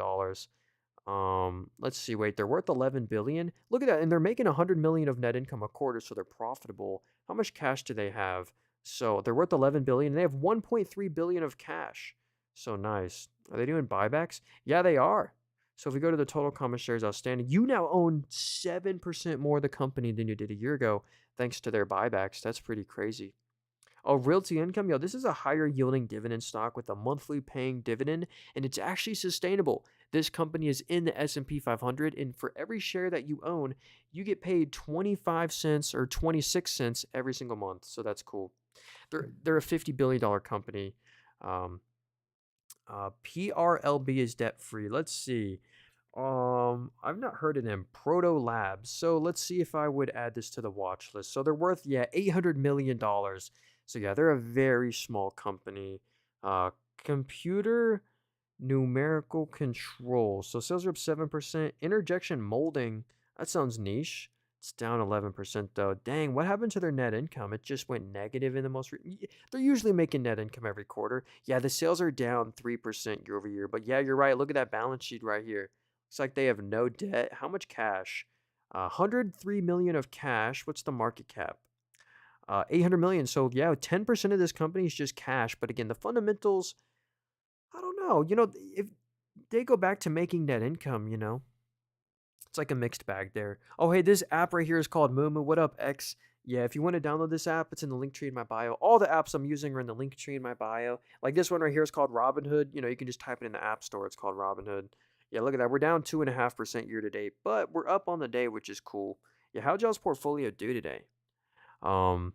Let's see. Wait, they're worth 11 billion. Look at that, and they're making 100 million of net income a quarter, so they're profitable. How much cash do they have? So they're worth 11 billion. And they have 1.3 billion of cash. So nice. Are they doing buybacks? Yeah, they are. So if we go to the total common shares outstanding, you now own 7% more of the company than you did a year ago, thanks to their buybacks. That's pretty crazy. Oh, Realty Income, yo, this is a higher yielding dividend stock with a monthly paying dividend, and it's actually sustainable. This company is in the S&P 500, and for every share that you own, you get paid 25 cents or 26 cents every single month. So that's cool. They're a $50 billion company. Um, PRLB is debt free. Let's see. I've not heard of them. Proto Labs. So let's see if I would add this to the watch list. So they're worth, yeah, $800 million. So yeah, they're a very small company. Computer numerical control. So sales are up 7%. Interjection molding. That sounds niche. It's down 11% though. Dang, what happened to their net income? It just went negative in the they're usually making net income every quarter. Yeah, the sales are down 3% year over year. But yeah, you're right. Look at that balance sheet right here. Looks like they have no debt. How much cash? 103 million of cash. What's the market cap? 800 million. So yeah, 10% of this company is just cash. But again, the fundamentals, I don't know. If they go back to making net income, it's like a mixed bag there. Oh, hey, this app right here is called Moomoo. What up, X? Yeah, if you want to download this app, it's in the link tree in my bio. All the apps I'm using are in the link tree in my bio. Like this one right here is called Robinhood. You can just type it in the app store. It's called Robinhood. Yeah, look at that. We're down 2.5% year to date, but we're up on the day, which is cool. Yeah, how'd y'all's portfolio do today? Um,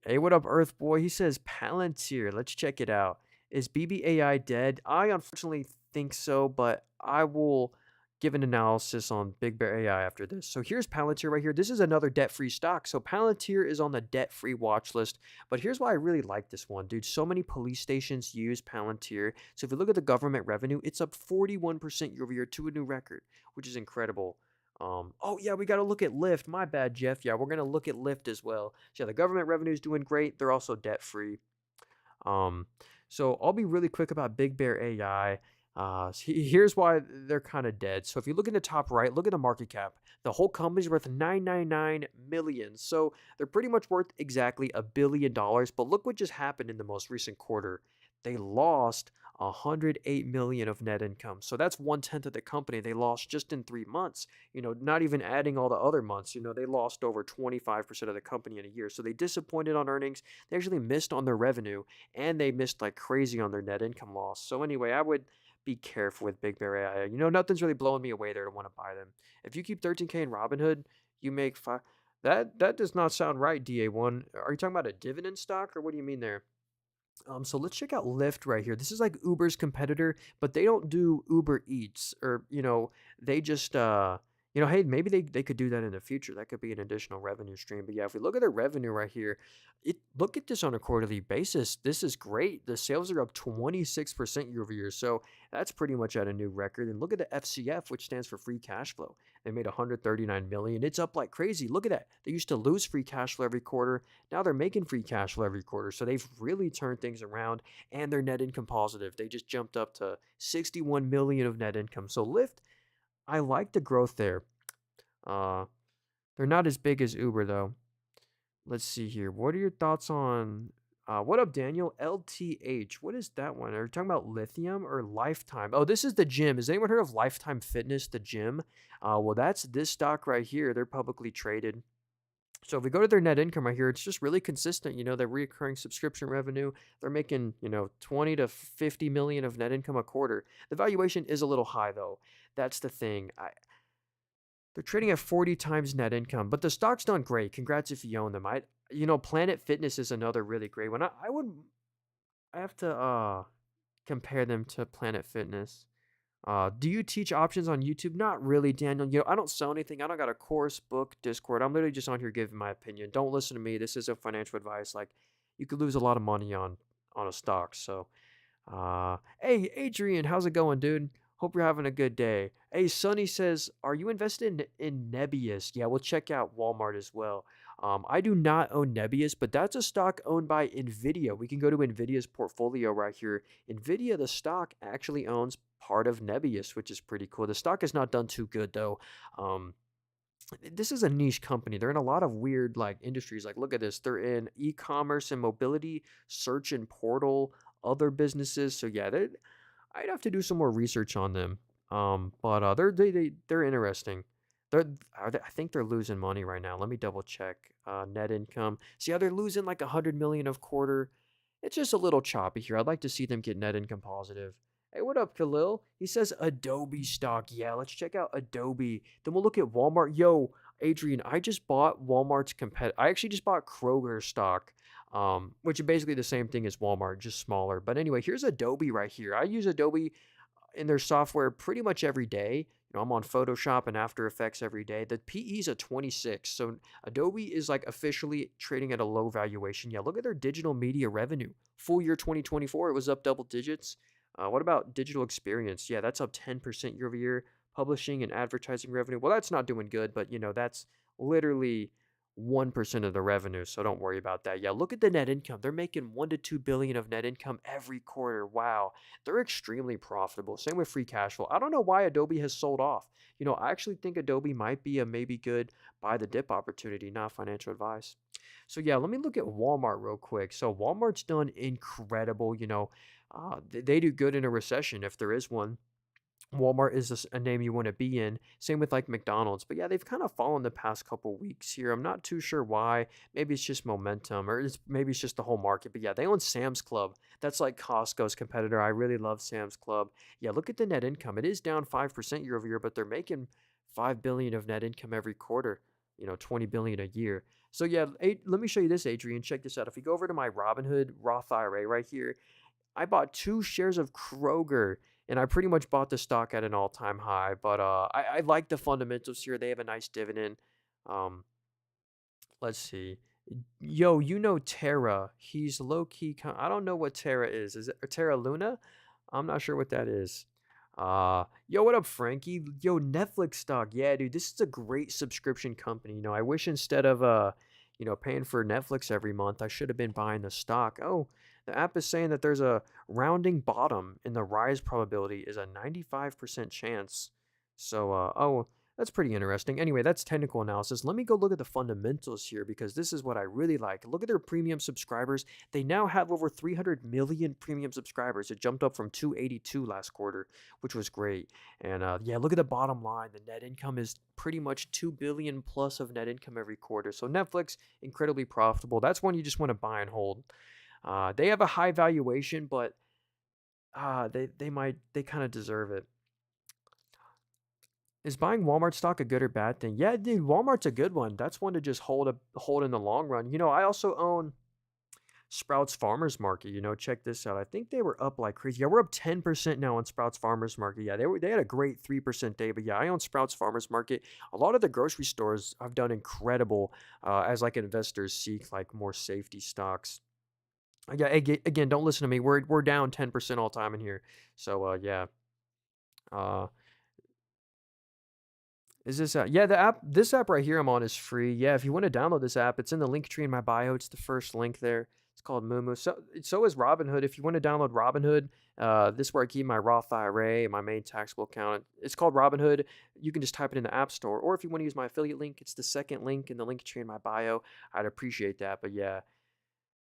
hey, what up, Earth Boy? He says Palantir. Let's check it out. Is BBAI dead? I unfortunately think so, but I will give an analysis on Big Bear AI after this. So here's Palantir right here. This is another debt-free stock. So Palantir is on the debt-free watch list. But here's why I really like this one, dude. So many police stations use Palantir. So if you look at the government revenue, it's up 41% year over year to a new record, which is incredible. Oh yeah, we got to look at Lyft. My bad, Jeff. Yeah, we're gonna look at Lyft as well. So yeah, the government revenue is doing great. They're also debt free. Um, so I'll be really quick about Big Bear AI. Here's why they're kind of dead. So if you look in the top right, look at the market cap. The whole company's worth 999 million. So they're pretty much worth exactly $1 billion. But look what just happened in the most recent quarter. They lost 108 million of net income. So that's 1/10 of the company they lost just in 3 months. Not even adding all the other months. They lost over 25% of the company in a year. So they disappointed on earnings. They actually missed on their revenue, and they missed like crazy on their net income loss. So anyway, I would be careful with Big Bear AI. Nothing's really blowing me away there to want to buy them. If you keep 13K in Robinhood, you make five. That does not sound right, DA1. Are you talking about a dividend stock, or what do you mean there? So let's check out Lyft right here. This is like Uber's competitor, but they don't do Uber Eats, or they just hey, maybe they could do that in the future. That could be an additional revenue stream. But yeah, if we look at their revenue right here, look at this on a quarterly basis. This is great. The sales are up 26% year over year. So that's pretty much at a new record. And look at the FCF, which stands for free cash flow. They made 139 million. It's up like crazy. Look at that. They used to lose free cash flow every quarter. Now they're making free cash flow every quarter. So they've really turned things around, and they're net income positive. They just jumped up to 61 million of net income. So Lyft, I like the growth there. Uh, they're not as big as Uber though. Let's see here. What are your thoughts on what up, Daniel? LTH. What is that one? Are you talking about lithium or Lifetime? Oh, this is the gym. Has anyone heard of Lifetime Fitness, the gym? Well, that's this stock right here. They're publicly traded. So if we go to their net income right here, it's just really consistent. Their recurring subscription revenue, they're making, 20 to 50 million of net income a quarter. The valuation is a little high though. That's the thing. They're trading at 40 times net income, but the stock's done great. Congrats if you own them. Planet Fitness is another really great one. I have to compare them to Planet Fitness. Do you teach options on YouTube? Not really, Daniel. I don't sell anything. I don't got a course, book, Discord. I'm literally just on here giving my opinion. Don't listen to me. This isn't financial advice. Like, you could lose a lot of money on a stock. So, Hey, Adrian, how's it going, dude? Hope you're having a good day. Hey, Sonny says, are you invested in Nebius? Yeah, we'll check out Walmart as well. I do not own Nebius, but that's a stock owned by Nvidia. We can go to Nvidia's portfolio right here. Nvidia, the stock, actually owns part of Nebius, which is pretty cool. The stock has not done too good though. Um, this is a niche company. They're in a lot of weird like industries. Like look at this. They're in e-commerce and mobility, search and portal, other businesses. So yeah, I'd have to do some more research on them. But they're interesting. I think they're losing money right now. Let me double check. Net income. See how they're losing like 100 million of quarter. It's just a little choppy here. I'd like to see them get net income positive. Hey, what up, Khalil? He says Adobe stock. Yeah, let's check out Adobe. Then we'll look at Walmart. Yo, Adrian, I just bought Walmart's I actually just bought Kroger stock, which is basically the same thing as Walmart, just smaller. But anyway, here's Adobe right here. I use Adobe in their software pretty much every day. I'm on Photoshop and After Effects every day. The PE is a 26, so Adobe is like officially trading at a low valuation. Yeah, look at their digital media revenue. Full year 2024, it was up double digits. What about digital experience? Yeah, that's up 10% year over year. Publishing and advertising revenue. Well, that's not doing good, but that's literally 1% of the revenue, so don't worry about that. Yeah, look at the net income. They're making 1 to 2 billion of net income every quarter. Wow. They're extremely profitable. Same with free cash flow. I don't know why Adobe has sold off. I actually think Adobe might be a maybe good buy the dip opportunity, not financial advice. So yeah, let me look at Walmart real quick. So Walmart's done incredible. They do good in a recession if there is one. Walmart is a name you want to be in. Same with like McDonald's. But yeah, they've kind of fallen the past couple weeks here. I'm not too sure why. Maybe it's just momentum or maybe it's just the whole market. But yeah, they own Sam's Club. That's like Costco's competitor. I really love Sam's Club. Yeah, look at the net income. It is down 5% year over year, but they're making 5 billion of net income every quarter, 20 billion a year. So yeah, let me show you this, Adrian. Check this out. If you go over to my Robinhood Roth IRA right here, I bought 2 shares of Kroger, and I pretty much bought the stock at an all-time high. But I like the fundamentals here. They have a nice dividend. Um, let's see. Yo, Terra. He's low key. I don't know what Terra is. Is it Terra Luna? I'm not sure what that is. Yo, what up, Frankie? Yo, Netflix stock. Yeah, dude, this is a great subscription company. I wish instead of paying for Netflix every month, I should have been buying the stock. Oh, the app is saying that there's a rounding bottom and the rise probability is a 95% chance. So, that's pretty interesting. Anyway, that's technical analysis. Let me go look at the fundamentals here because this is what I really like. Look at their premium subscribers. They now have over 300 million premium subscribers. It jumped up from 282 last quarter, which was great. And yeah, look at the bottom line. The net income is pretty much 2 billion plus of net income every quarter. So Netflix, incredibly profitable. That's one you just want to buy and hold. They have a high valuation, but they kind of deserve it. Is buying Walmart stock a good or bad thing? Yeah, dude, Walmart's a good one. That's one to just hold in the long run. I also own Sprouts Farmers Market. Check this out. I think they were up like crazy. Yeah, we're up 10% now on Sprouts Farmers Market. Yeah, they had a great 3% day. But yeah, I own Sprouts Farmers Market. A lot of the grocery stores have done incredible as like investors seek like more safety stocks. Yeah, again, don't listen to me. We're down 10% all time in here. So yeah. Uh Is this yeah, this app right here I'm on is free. Yeah, if you want to download this app, it's in the link tree in my bio. It's the first link there. It's called Moomoo. So is Robinhood. If you want to download Robinhood, this is where I keep my Roth IRA, my main taxable account. It's called Robinhood. You can just type it in the App Store, or if you want to use my affiliate link, it's the second link in the link tree in my bio. I'd appreciate that. But yeah,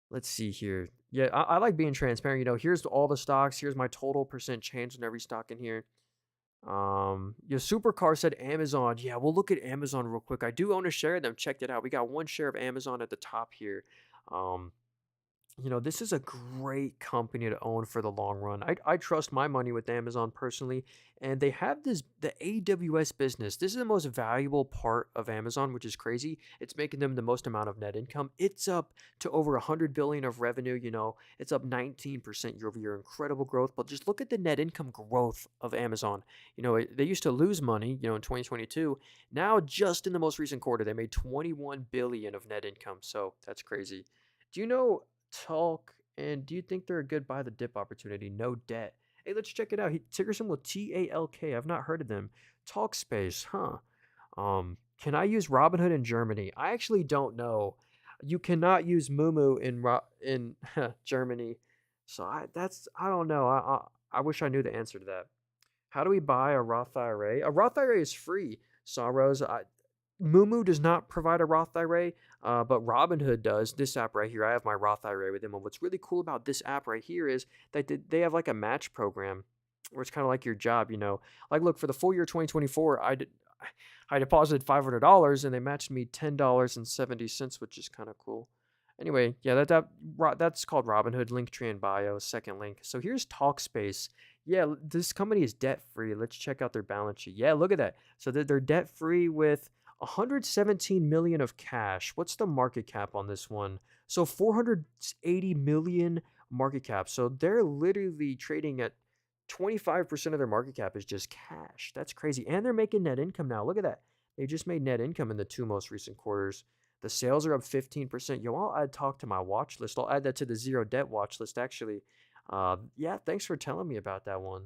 let's see here. Yeah, I like being transparent. Here's all the stocks. Here's my total percent change in every stock in here. Your supercar said Amazon. Yeah, we'll look at Amazon real quick. I do own a share of them. Check it out. We got 1 share of Amazon at the top here. Um, this is a great company to own for the long run. I trust my money with Amazon personally, and they have the AWS business. This is the most valuable part of Amazon, which is crazy. It's making them the most amount of net income. It's up to over 100 billion of revenue. It's up 19% year over year. Incredible growth. But just look at the net income growth of Amazon. They used to lose money, in 2022. Now, just in the most recent quarter, they made 21 billion of net income. So that's crazy. Do you know Talk And do you think they're a good buy the dip opportunity? No debt. Hey, let's check it out. Ticker symbol TALK. I've not heard of them. Talkspace, huh? Can I use Robinhood in Germany? I actually don't know. You cannot use Mumu in Germany. So I don't know. I wish I knew the answer to that. How do we buy a Roth IRA? A Roth IRA is free. Sorrows. Mumu does not provide a Roth IRA, but Robinhood does. This app right here, I have my Roth IRA with them. And what's really cool about this app right here is that they have like a match program where it's kind of like your job, you know. Like, look, for the full year 2024, I deposited $500 and they matched me $10.70, which is kind of cool. Anyway, yeah, that's called Robinhood. Linktree in bio, second link. So here's Talkspace. Yeah, this company is debt free. Let's check out their balance sheet. Yeah, look at that. So they're debt free with 117 million of cash. What's the market cap on this one? So 480 million market cap. So they're literally trading at 25% of their market cap is just cash. That's crazy. And they're making net income now. Look at that. They just made net income in the two most recent quarters. The sales are up 15%. Yo, I'll add talk to my watch list. I'll add that to the zero debt watch list, actually. Yeah, thanks for telling me about that one,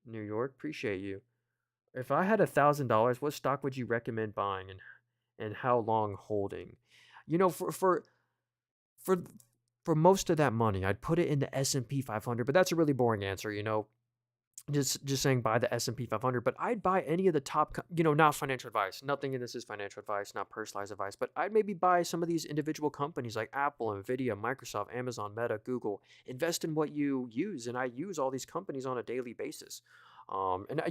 New York. Appreciate you. If I had $1,000, what stock would you recommend buying and how long holding? You know, for for most of that money, I'd put it in the S&P 500, but that's a really boring answer, you know. Just saying buy the S&P 500, but I'd buy any of the not financial advice. Nothing in this is financial advice, not personalized advice, but I'd maybe buy some of these individual companies like Apple, Nvidia, Microsoft, Amazon, Meta, Google. Invest in what you use, and I use all these companies on a daily basis. And I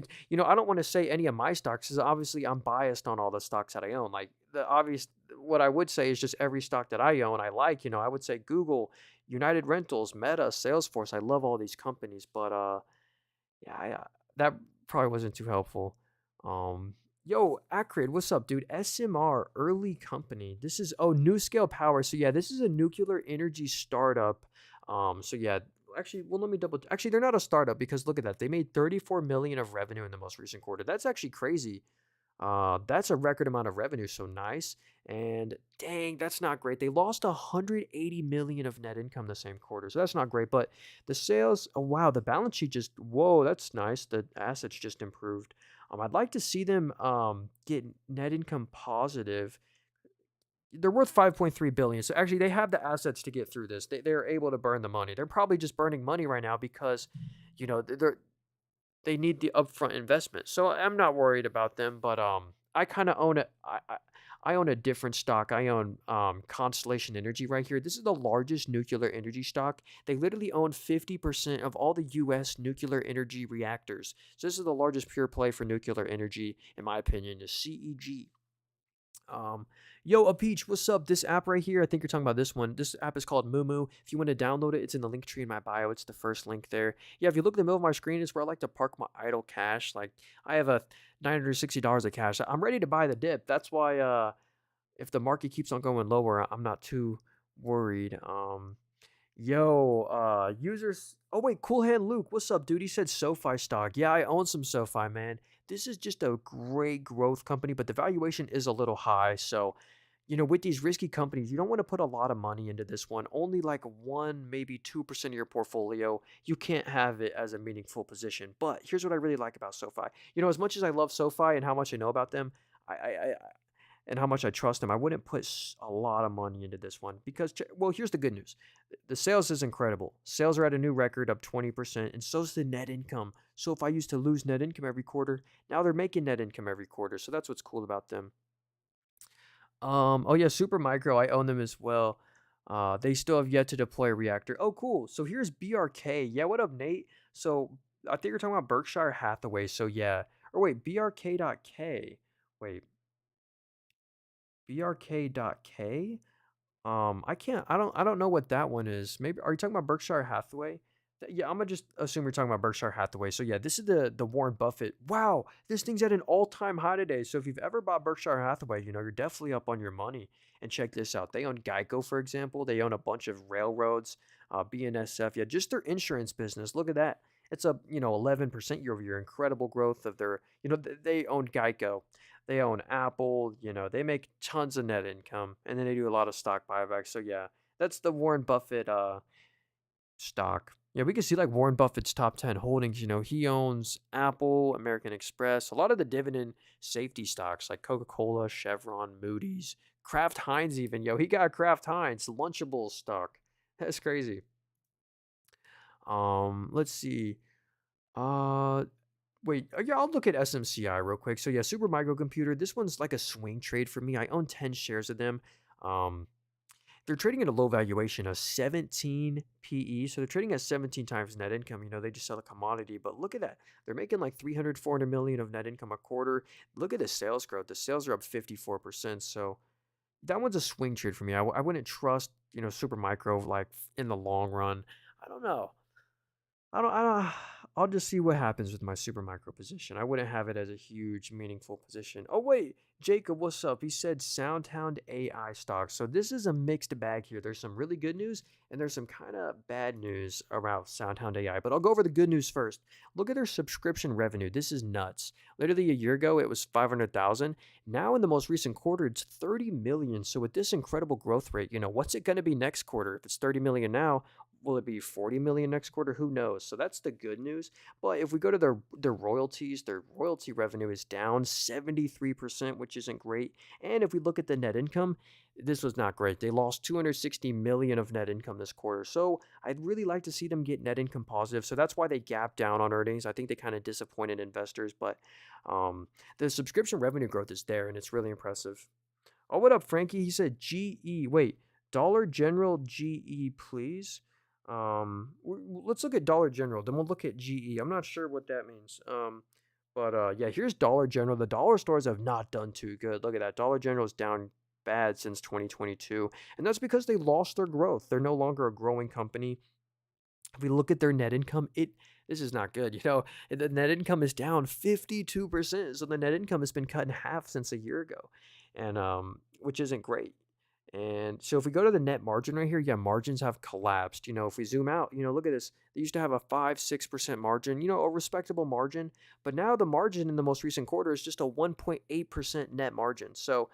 don't want to say any of my stocks because obviously I'm biased on all the stocks that I own. Like the obvious, what I would say is just every stock that I own, I like. I would say Google, United Rentals, Meta, Salesforce. I love all these companies, but yeah, that probably wasn't too helpful. Um, Yo, Acrid, what's up, dude? SMR, early company. This is New Scale Power. So yeah, this is a nuclear energy startup. So yeah, actually, well, let me double. Actually, they're not a startup because look at that. They made 34 million of revenue in the most recent quarter. That's actually crazy. That's a record amount of revenue, so nice. And dang, that's not great. They lost 180 million of net income the same quarter, so that's not great. But the sales, oh wow, the balance sheet just whoa, that's nice. The assets just improved. I'd like to see them get net income positive. They're worth 5.3 billion, so actually they have the assets to get through this. They're able to burn the money. They're probably just burning money right now because, they need the upfront investment. So I'm not worried about them, but I kind of own it. I own a different stock. I own Constellation Energy right here. This is the largest nuclear energy stock. They literally own 50% of all the U.S. nuclear energy reactors. So this is the largest pure play for nuclear energy, in my opinion, is CEG. Um, Yo, a peach, what's up? This app right here, I think you're talking about this one. This app is called Mumu. If you want to download it, it's in the link tree in my bio. It's the first link there. Yeah, if you look in the middle of my screen, it's where I like to park my idle cash. Like I have a $960 of cash. I'm ready to buy the dip. That's why if the market keeps on going lower, I'm not too worried. Users. Oh wait, Cool Hand Luke, what's up, dude? He said SoFi stock. Yeah, I own some SoFi, man. This is just a great growth company, but the valuation is a little high. So, with these risky companies, you don't want to put a lot of money into this one. Only like 1, maybe 2% of your portfolio. You can't have it as a meaningful position. But here's what I really like about SoFi. As much as I love SoFi and how much I know about them, I and how much I trust them, I wouldn't put a lot of money into this one because, well, here's the good news. The sales is incredible. Sales are at a new record, up 20%, and so is the net income. So if I used to lose net income every quarter, now they're making net income every quarter. So that's what's cool about them. Oh yeah, Super Micro, I own them as well. They still have yet to deploy a reactor. Oh, cool. So here's BRK. Yeah, what up, Nate? So I think you're talking about Berkshire Hathaway. So yeah. Or wait, BRK.K. Wait, BRK.K? I don't know what that one is. Maybe are you talking about Berkshire Hathaway? Yeah, I'm gonna just assume you're talking about Berkshire Hathaway. So yeah, this is the Warren Buffett. Wow, this thing's at an all-time high today. So if you've ever bought Berkshire Hathaway, you're definitely up on your money. And check this out. They own Geico, for example. They own a bunch of railroads, BNSF. Yeah, just their insurance business. Look at that. It's up, 11% year over year. Incredible growth of their, they own Geico. They own Apple, they make tons of net income and then they do a lot of stock buybacks. So yeah, that's the Warren Buffett stock. Yeah, we can see like Warren Buffett's top 10 holdings. He owns Apple, American Express, a lot of the dividend safety stocks like Coca Cola, Chevron, Moody's, Kraft Heinz, even. Yo, he got Kraft Heinz, Lunchables stock. That's crazy. Let's see. Uh, Wait, yeah, I'll look at SMCI real quick. So yeah, Super Microcomputer. This one's like a swing trade for me. I own 10 shares of them. Um, they're trading at a low valuation of 17 PE. So they're trading at 17 times net income. They just sell a commodity, but look at that. They're making like 300, 400 million of net income a quarter. Look at the sales growth. The sales are up 54%. So that one's a swing trade for me. I wouldn't trust, Super Micro like in the long run. I don't know. I don't I'll just see what happens with my super micro position. I wouldn't have it as a huge meaningful position. Oh wait, Jacob, what's up? He said Soundhound AI stocks. So this is a mixed bag here. There's some really good news and there's some kind of bad news around Soundhound AI. But I'll go over the good news first. Look at their subscription revenue. This is nuts. Literally a year ago it was 500,000. Now in the most recent quarter it's 30 million. So with this incredible growth rate, what's it going to be next quarter? If it's 30 million now, will it be 40 million next quarter? Who knows? So that's the good news. But if we go to their royalties, their royalty revenue is down 73%, which isn't great. And if we look at the net income, this was not great. They lost 260 million of net income this quarter. So I'd really like to see them get net income positive. So that's why they gapped down on earnings. I think they kind of disappointed investors, but the subscription revenue growth is there and it's really impressive. Oh, what up, Frankie? He said GE. Wait, Dollar General GE, please. Let's look at Dollar General, then we'll look at GE. I'm not sure what that means. But yeah, here's Dollar General. The dollar stores have not done too good. Look at that. Dollar General is down bad since 2022, and that's because they lost their growth. They're no longer a growing company. If we look at their net income, this is not good. The net income is down 52%. So the net income has been cut in half since a year ago, and which isn't great. And so if we go to the net margin right here, yeah, margins have collapsed. If we zoom out, look at this. They used to have a 5-6% margin, a respectable margin, but now the margin in the most recent quarter is just a 1.8% net margin. So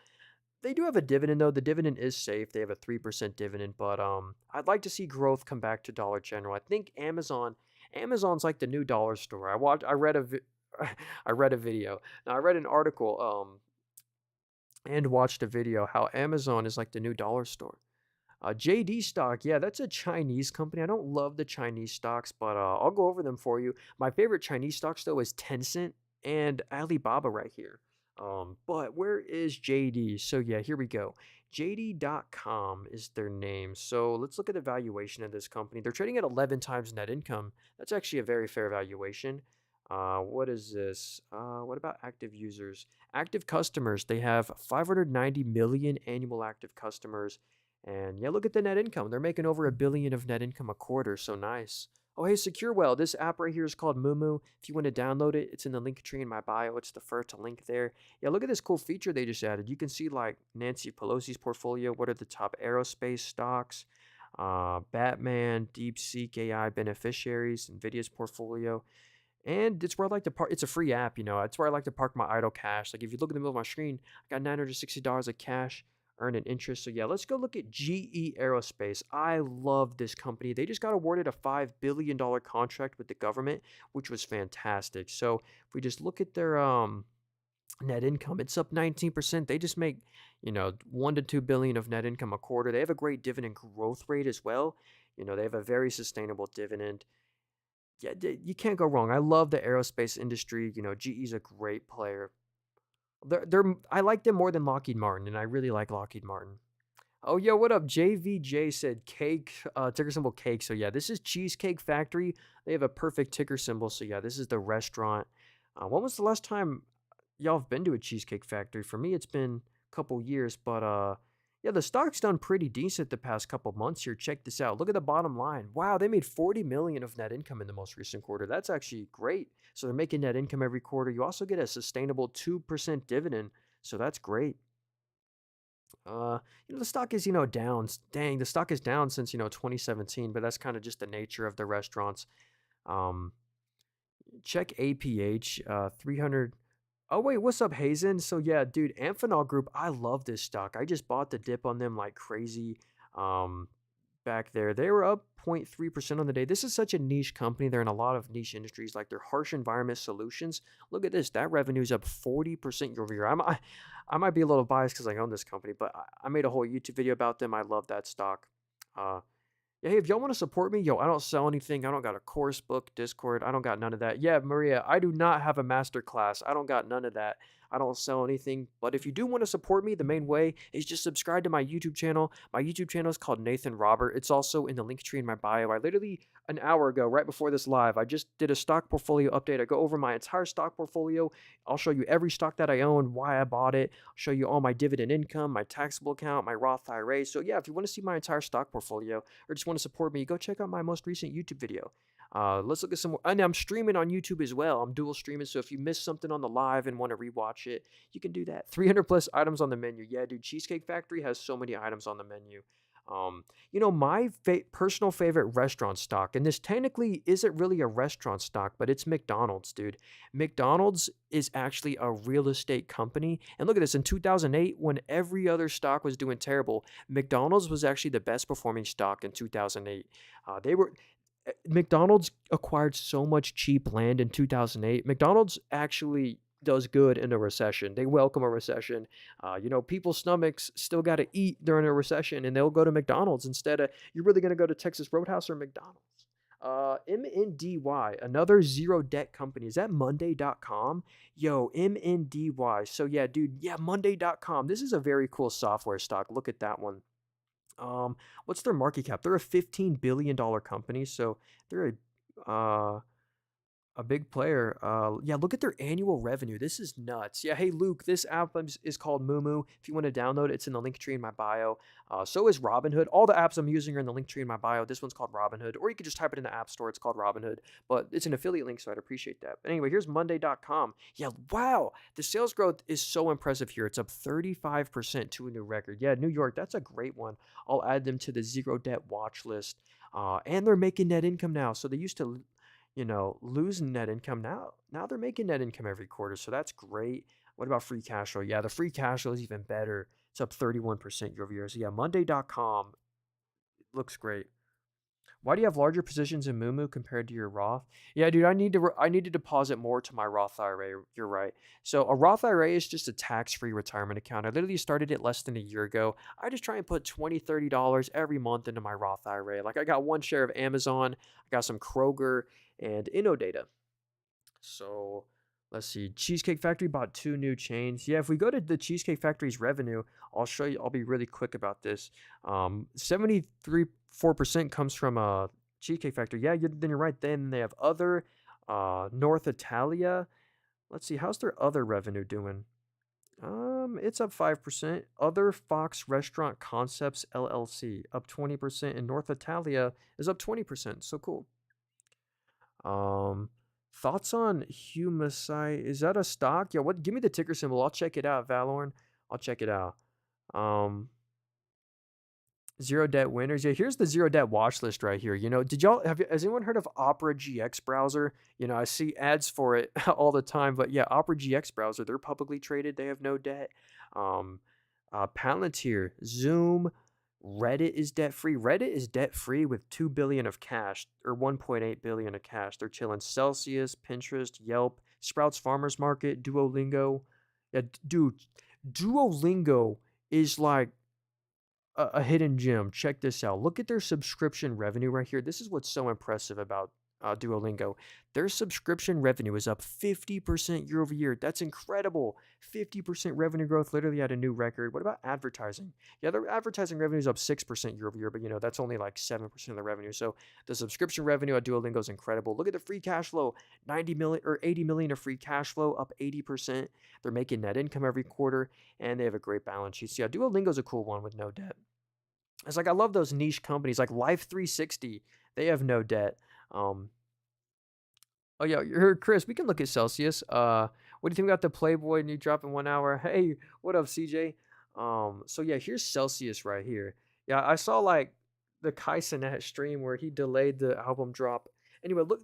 they do have a dividend though. The dividend is safe. They have a 3% dividend, but I'd like to see growth come back to Dollar General. I think Amazon's like the new dollar store. I read I read a video. Now I read an article and watched a video how Amazon is like the new dollar store. JD stock, yeah, that's a Chinese company. I don't love the Chinese stocks, but I'll go over them for you. My favorite Chinese stocks though is Tencent and Alibaba right here. But where is JD? So yeah, here we go. JD.com is their name. So let's look at the valuation of this company. They're trading at 11 times net income. That's actually a very fair valuation. What is this? What about active users? Active customers, they have 590 million annual active customers. And yeah, look at the net income. They're making over a billion of net income a quarter. So nice. Oh, hey, SecureWell. This app right here is called Mumu. If you want to download it, it's in the link tree in my bio. It's the first link there. Yeah, look at this cool feature they just added. You can see like Nancy Pelosi's portfolio. What are the top aerospace stocks? Batman, DeepSeek AI beneficiaries, NVIDIA's portfolio. And it's where I like to park. It's a free app, It's where I like to park my idle cash. Like if you look in the middle of my screen, I got $960 of cash earning interest. So yeah, let's go look at GE Aerospace. I love this company. They just got awarded a $5 billion contract with the government, which was fantastic. So if we just look at their net income, it's up 19%. They just make 1 to 2 billion of net income a quarter. They have a great dividend growth rate as well. They have a very sustainable dividend. Yeah, you can't go wrong. I love the aerospace industry. GE's a great player. I like them more than Lockheed Martin, and I really like Lockheed Martin. Oh, yo, what up? JVJ said cake, ticker symbol cake. So, yeah, this is Cheesecake Factory. They have a perfect ticker symbol. So, yeah, this is the restaurant. When was the last time y'all have been to a Cheesecake Factory? For me, it's been a couple years, but yeah, the stock's done pretty decent the past couple months here. Check this out. Look at the bottom line. Wow, they made 40 million of net income in the most recent quarter. That's actually great. So they're making net income every quarter. You also get a sustainable 2% dividend. So that's great. The stock is, down. Dang, the stock is down since, 2017, but that's kind of just the nature of the restaurants. Um, Check APH, 300. Oh, wait, what's up, Hazen? So, yeah, dude, Amphenol Group, I love this stock. I just bought the dip on them like crazy. Um, back there. They were up 0.3% on the day. This is such a niche company. They're in a lot of niche industries like their harsh environment solutions. Look at this. That revenue is up 40% year over year. I might be a little biased because I own this company, but I made a whole YouTube video about them. I love that stock. Uh, yeah, hey, if y'all want to support me, yo, I don't sell anything. I don't got a course book, Discord. I don't got none of that. Yeah, Maria, I do not have a master class. I don't got none of that. I don't sell anything. But if you do want to support me, the main way is just subscribe to my YouTube channel. My YouTube channel is called Nathan Robert. It's also in the link tree in my bio. I literally, an hour ago, right before this live, I just did a stock portfolio update. I go over my entire stock portfolio. I'll show you every stock that I own, why I bought it. I'll show you all my dividend income, my taxable account, my Roth IRA. So yeah, if you want to see my entire stock portfolio, or just want to support me, go check out my most recent YouTube video. Let's look at some more. And I'm streaming on YouTube as well. I'm dual streaming. So if you missed something on the live and want to rewatch it, you can do that. 300 plus items on the menu. Yeah, dude. Cheesecake Factory has so many items on the menu. My personal favorite restaurant stock, and this technically isn't really a restaurant stock, but it's McDonald's, dude. McDonald's is actually a real estate company. And look at this, in 2008, when every other stock was doing terrible, McDonald's was actually the best performing stock in 2008. McDonald's acquired so much cheap land in 2008. McDonald's actually does good in a recession. They welcome a recession. People's stomachs still got to eat during a recession, and they'll go to McDonald's instead of, you're really going to go to Texas Roadhouse or McDonald's. MNDY, another zero debt company. Is that Monday.com? Yo, MNDY. So yeah, dude, yeah, Monday.com. This is a very cool software stock. Look at that one. What's their market cap? They're a $15 billion company, so they're a big player. Yeah, look at their annual revenue. This is nuts. Yeah, hey Luke, this app is called Moomoo. If you want to download it, it's in the link tree in my bio. So is Robinhood. All the apps I'm using are in the link tree in my bio. This one's called Robinhood, or you can just type it in the App Store. It's called Robinhood, but it's an affiliate link, so I'd appreciate that. But anyway, here's Monday.com. Yeah, wow, the sales growth is so impressive here. It's up 35% to a new record. Yeah, New York, that's a great one. I'll add them to the zero debt watch list. And they're making net income now. So they used to losing net income now. Now they're making net income every quarter, so that's great. What about free cash flow? Yeah, the free cash flow is even better. It's up 31% year over year. So yeah, Monday.com looks great. Why do you have larger positions in Moomoo compared to your Roth? Yeah, dude, I need to deposit more to my Roth IRA. You're right. So a Roth IRA is just a tax-free retirement account. I literally started it less than a year ago. I just try and put $20, $30 every month into my Roth IRA. Like I got one share of Amazon, I got some Kroger and Innodata. So let's see. Cheesecake Factory bought 2 new chains. Yeah, if we go to the Cheesecake Factory's revenue, I'll show you. I'll be really quick about this. 73.4% comes from Cheesecake Factory. Yeah, then you're right. Then they have other North Italia. Let's see. How's their other revenue doing? It's up 5%. Other Fox Restaurant Concepts LLC up 20%, and North Italia is up 20%. So cool. Um, Thoughts on Humasite? Is that a stock? Yeah, what? Give me the ticker symbol. I'll check it out, Valorn. I'll check it out. Um, Zero debt winners. Yeah, here's the zero debt watch list right here. Has anyone heard of Opera GX browser? I see ads for it all the time, but yeah, Opera GX browser, they're publicly traded. They have no debt. Um, Palantir, Zoom, Reddit is debt free. Reddit is debt free with 2 billion of cash or 1.8 billion of cash. They're chilling. Celsius, Pinterest, Yelp, Sprouts Farmers Market, Duolingo. Yeah, dude, Duolingo is like a hidden gem. Check this out. Look at their subscription revenue right here. This is what's so impressive about Duolingo. Their subscription revenue is up 50% year over year. That's incredible. 50% revenue growth, literally at a new record. What about advertising? Yeah, their advertising revenue is up 6% year over year, but that's only like 7% of the revenue. So the subscription revenue at Duolingo is incredible. Look at the free cash flow, 90 million or 80 million of free cash flow, up 80%. They're making net income every quarter, and they have a great balance sheet. So yeah, Duolingo's a cool one with no debt. It's like I love those niche companies like Life 360. They have no debt. Um, oh yeah, Chris. We can look at Celsius. What do you think about the Playboy new drop in 1 hour? Hey, what up, CJ? So yeah, here's Celsius right here. Yeah, I saw like the Kai Cenat stream where he delayed the album drop. Anyway, look.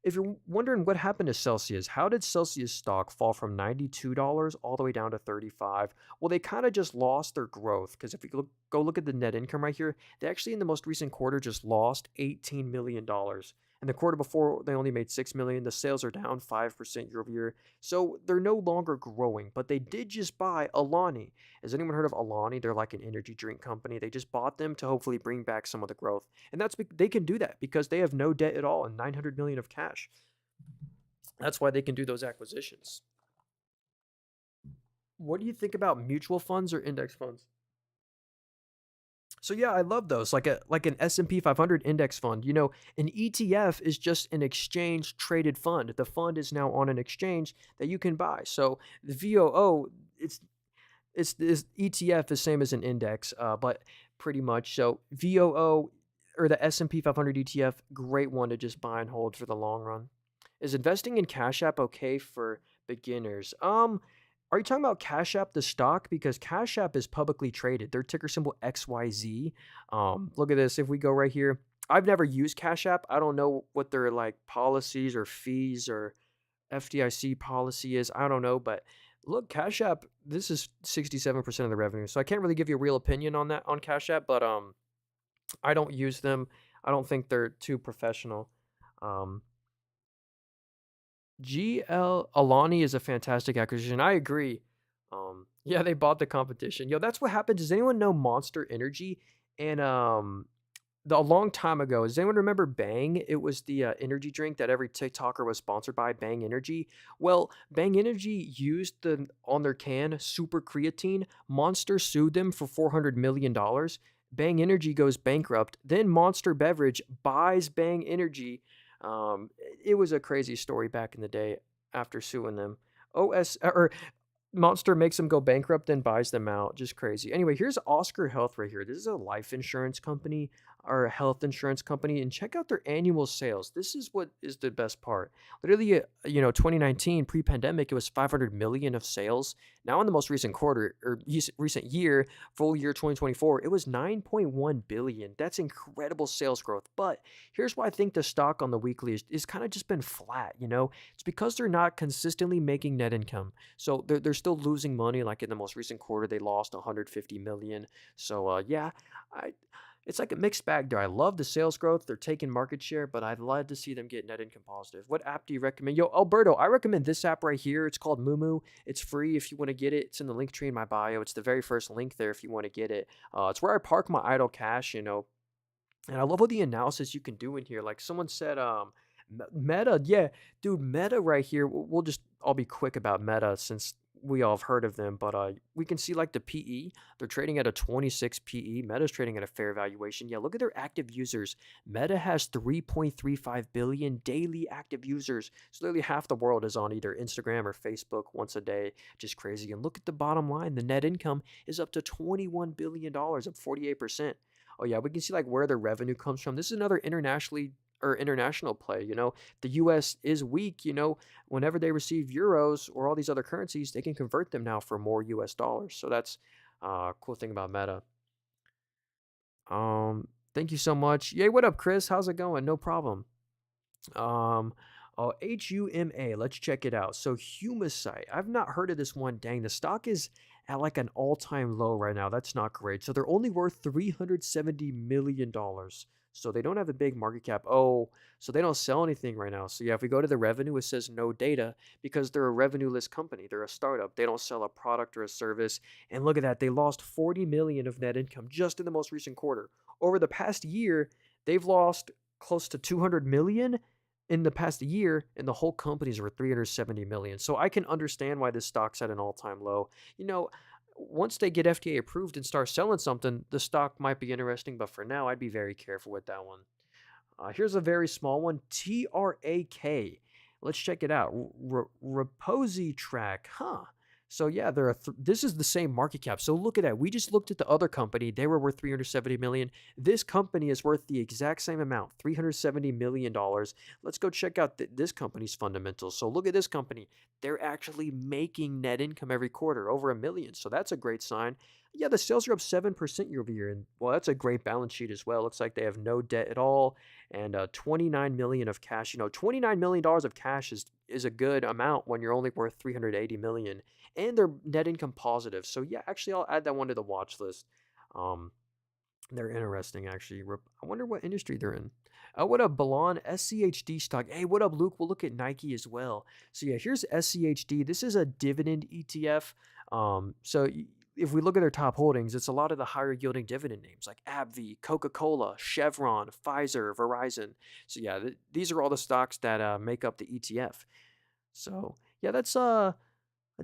If you're wondering what happened to Celsius, how did Celsius stock fall from $92 all the way down to 35? Well, they kind of just lost their growth because if you go look at the net income right here, they actually in the most recent quarter just lost $18 million. dollars. And the quarter before, they only made 6 million. The sales are down 5% year over year. So they're no longer growing, but they did just buy Alani. Has anyone heard of Alani? They're like an energy drink company. They just bought them to hopefully bring back some of the growth. And they can do that because they have no debt at all and 900 million of cash. That's why they can do those acquisitions. What do you think about mutual funds or index funds? So yeah, I love those. Like an S&P 500 index fund. An ETF is just an exchange traded fund. The fund is now on an exchange that you can buy. So the VOO, it's this ETF is same as an index, but pretty much. So VOO or the S&P 500 ETF, great one to just buy and hold for the long run. Is investing in Cash App okay for beginners? Are you talking about Cash App, the stock? Because Cash App is publicly traded. Their ticker symbol XYZ. Look at this. If we go right here, I've never used Cash App. I don't know what their like policies or fees or FDIC policy is. I don't know, but look, Cash App. This is 67% of the revenue, so I can't really give you a real opinion on that on Cash App. But I don't use them. I don't think they're too professional. Um, GL Alani is a fantastic acquisition. I agree. Yeah, they bought the competition. Yo, that's what happens. Does anyone know Monster Energy? And a long time ago, does anyone remember Bang? It was the energy drink that every TikToker was sponsored by, Bang Energy. Well, Bang Energy used on their can super creatine. Monster sued them for $400 million. Bang Energy goes bankrupt. Then Monster Beverage buys Bang Energy. It was a crazy story back in the day after suing them. OS or Monster makes them go bankrupt, then buys them out. Just crazy. Anyway, here's Oscar Health right here. This is a life insurance company or a health insurance company, and check out their annual sales. This is what is the best part. Literally, 2019 pre-pandemic, it was 500 million of sales. Now in the most recent quarter or recent year, full year 2024, it was 9.1 billion. That's incredible sales growth. But here's why I think the stock on the weekly is kind of just been flat. It's because they're not consistently making net income. So they're still losing money. Like in the most recent quarter, they lost 150 million. So yeah, I it's like a mixed bag there. I love the sales growth. They're taking market share, but I'd love to see them get net income positive. What app do you recommend? Yo, Alberto, I recommend this app right here. It's called Mumu. It's free if you want to get it. It's in the link tree in my bio. It's the very first link there if you want to get it. It's where I park my idle cash. And I love all the analysis you can do in here. Like someone said, Meta, yeah, dude, Meta right here. I'll be quick about Meta since we all have heard of them, but we can see like the PE. They're trading at a 26 PE. Meta's trading at a fair valuation. Yeah, look at their active users. Meta has 3.35 billion daily active users. So nearly half the world is on either Instagram or Facebook once a day. Just crazy. And look at the bottom line. The net income is up to $21 billion, up 48%. Oh yeah, we can see like where their revenue comes from. This is another international play. The US is weak, whenever they receive euros or all these other currencies, they can convert them now for more US dollars. So that's a cool thing about Meta. Thank you so much. Yay, what up, Chris? How's it going? No problem. Um, HUMA. Let's check it out. So Humasite. I've not heard of this one. Dang, the stock is at like an all-time low right now. That's not great. So they're only worth $370 million. So they don't have a big market cap. Oh, so they don't sell anything right now. So yeah, if we go to the revenue, it says no data because they're a revenue-less company. They're a startup. They don't sell a product or a service. And look at that. They lost 40 million of net income just in the most recent quarter. Over the past year, they've lost close to 200 million in the past year, and the whole company's worth 370 million. So I can understand why this stock's at an all-time low. Once they get FDA approved and start selling something, the stock might be interesting, but for now, I'd be very careful with that one. Here's a very small one, TRAK. Let's check it out. Reposy track, huh? So yeah, this is the same market cap. So look at that. We just looked at the other company. They were worth 370 million. This company is worth the exact same amount, $370 million. Let's go check out this company's fundamentals. So look at this company. They're actually making net income every quarter, over $1 million. So that's a great sign. Yeah, the sales are up 7% year over year, and well, that's a great balance sheet as well. Looks like they have no debt at all, and 29 million of cash. You know, 29 million dollars of cash is a good amount when you're only worth 380 million, and they're net income positive. So yeah, actually, I'll add that one to the watch list. Um, they're interesting, actually. I wonder what industry they're in. What up, Balon? SCHD stock. Hey, what up, Luke? We'll look at Nike as well. So yeah, here's SCHD. This is a dividend ETF. If we look at their top holdings, it's a lot of the higher yielding dividend names like AbbVie, Coca-Cola, Chevron, Pfizer, Verizon. So yeah, these are all the stocks that make up the ETF. So yeah, that's a